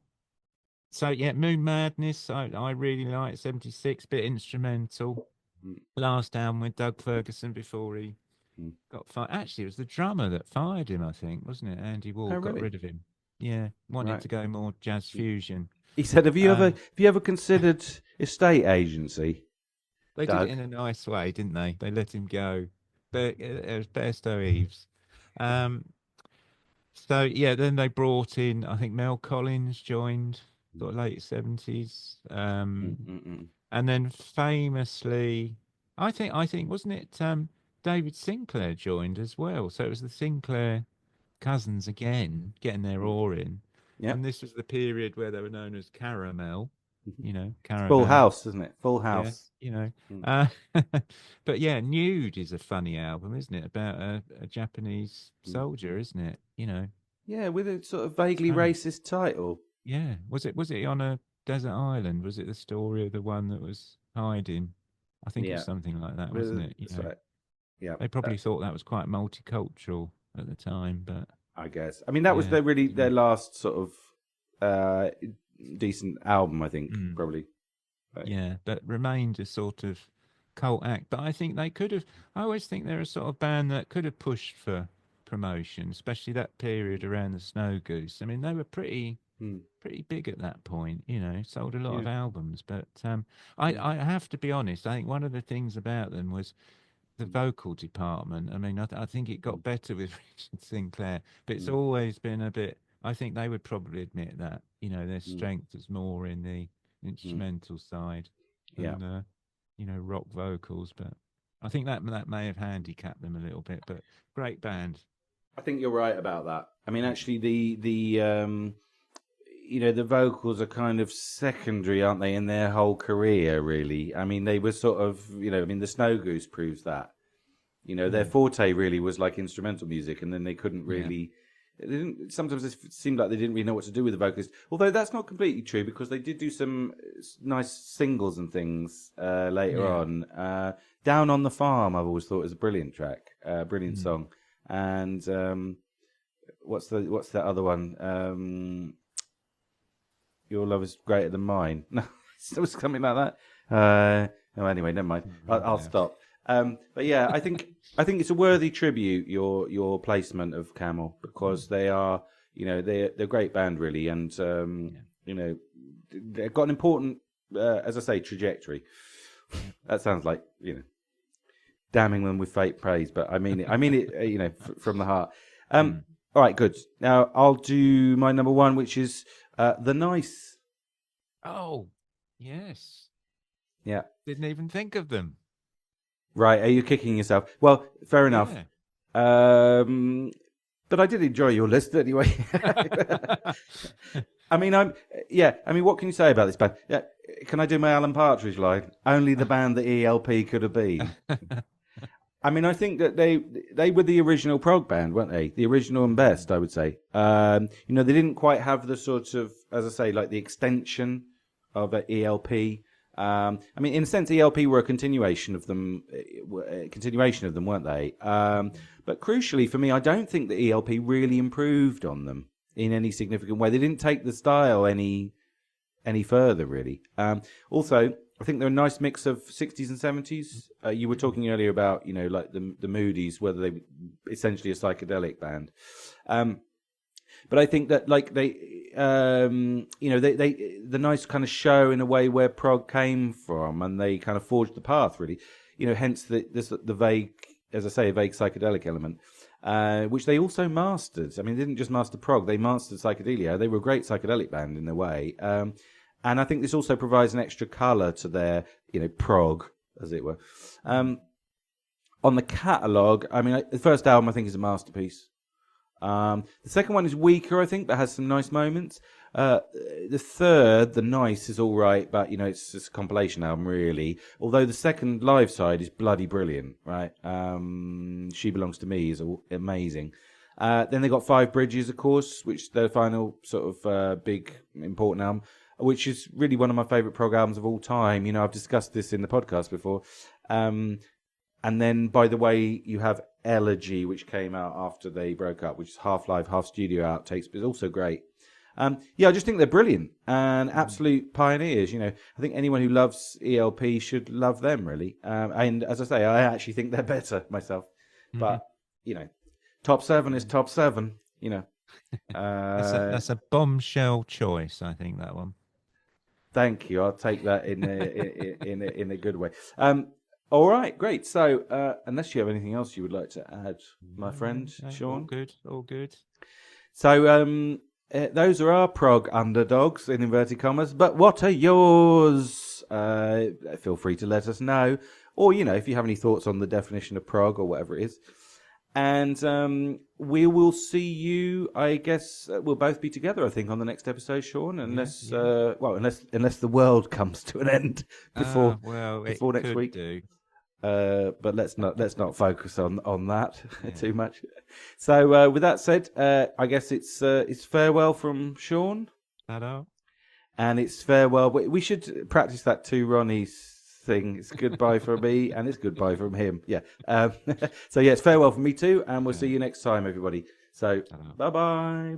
So yeah, Moon Madness. I really like 76 bit instrumental. Mm, Last album with Doug Ferguson before he mm. got fired. Actually, it was the drummer that fired him, I think, wasn't it? Andy Oh, Ward got really? rid of him. Yeah, wanted Right. to go more jazz fusion. He said, Um, have you ever considered estate agency, they did it Doug? in a nice way, didn't they? They let him go. But it was Bairstow Eves. Um, so yeah, then they brought in, I think Mel Collins joined, sort of late 70s. Mm, mm, mm. And then famously, I think wasn't it David Sinclair joined as well? So it was the Sinclair cousins again getting their Mm. oar in, Yep. and this was the period where they were known as Caramel, It's Full Caravan. House, isn't it? Full Yeah, House. Mm, uh, but yeah, Nude is a funny album, isn't it? About a Japanese mm. soldier, isn't it? Yeah, with a sort of vaguely Strange. racist title. Yeah, was it on a desert island? Was it the story of the one that was hiding? I think it was Yeah, something like that, wasn't it? that's right. Yeah, They probably thought that was quite multicultural at the time, but I guess. I mean, that was yeah, their last sort of uh, decent album, I think, mm, probably. Right. yeah, but remained a sort of cult act. But I think they could have. I always think they're a sort of band that could have pushed for promotion, especially that period around the Snow Goose. I mean, they were Mm, pretty big at that point, sold a lot yeah. of albums. But Mm, I have to be honest, I think one of the things about them was the mm, vocal department. I mean, I think it mm, got better with Richard Sinclair, but it's mm, always been a bit. I think they would probably admit that their mm, strength is more in the mm. instrumental side Yeah. than rock vocals. But I think that may have handicapped them a little bit. But great band. I think you're right about that. I mean, Mm. actually, the vocals are kind of secondary, aren't they, in their whole career? Really, I mean, they were sort of, I mean, the Snow Goose proves that. Their Mm. forte really was like instrumental music, and then they couldn't Yeah. really. They didn't, sometimes it seemed like they didn't really know what to do with the vocalists. Although that's not completely true because they did do some nice singles and things later Yeah. on. "Down on the Farm" I've always thought is a brilliant track, brilliant Mm. song. And what's that other one? "Your Love Is Greater Than Mine." No, it was something like that. No, anyway, never mind. I'll stop. But yeah, I think it's a worthy tribute your placement of Camel because they are they're a great band really, and they've got an important as I say trajectory. That sounds like damning them with fake praise, but I mean it from the heart. Mm. All right, good. Now I'll do my number one, which is The Nice. Oh, yes. Yeah. Didn't even think of them. Right, are you kicking yourself? Well, fair enough. Yeah. But I did enjoy your list anyway. I mean, what can you say about this band? Yeah, can I do my Alan Partridge line? Only the band that ELP could have been. I mean, I think that they were the original prog band, weren't they? The original and best, I would say. They didn't quite have the sort of, as I say, like the extension of ELP. I mean, in a sense, ELP were a continuation of them, weren't they? But crucially for me, I don't think the ELP really improved on them in any significant way. They didn't take the style any further, really. Also, I think they're a nice mix of 60s and 70s. You were talking earlier about, like the Moodies, whether they essentially a psychedelic band. But I think that like they, the nice kind of show in a way where prog came from, and they kind of forged the path really. Hence the vague, as I say, a vague psychedelic element. Which they also mastered. I mean, they didn't just master prog; they mastered psychedelia. They were a great psychedelic band in a way, and I think this also provides an extra colour to their, prog, as it were. On the catalogue, I mean, the first album I think is a masterpiece. The second one is weaker, I think, but has some nice moments. The third, The Nice, is all right, but it's just a compilation album, really. Although the second live side is bloody brilliant, right? She Belongs to Me is amazing. Then they got Five Bridges, of course, which is their final sort of big important album, which is really one of my favourite prog albums of all time. I've discussed this in the podcast before. And then, by the way, you have Elegy, which came out after they broke up, which is half live, half studio outtakes, but it's also great. I just think they're brilliant and absolute pioneers. I think anyone who loves ELP should love them, really. And as I say, I actually think they're better myself. Mm-hmm. But, top 7 is top 7, That's a bombshell choice, I think, that one. Thank you. I'll take that in a good way. All right, great. So, unless you have anything else you would like to add, my friend, Shaun? All good. So, those are our prog underdogs, in inverted commas. But what are yours? Feel free to let us know. Or, if you have any thoughts on the definition of prog or whatever it is. And we will see you, I guess, we'll both be together, I think, on the next episode, Shaun, unless unless the world comes to an end before next week. Do. But let's not focus on that too much. So with that said, I guess it's farewell from Shaun. Hello. And it's farewell. We should practice that to Ronnie's thing. It's goodbye from me, and it's goodbye from him. Yeah. So yeah, it's farewell from me too, and we'll see you next time, everybody. So bye bye.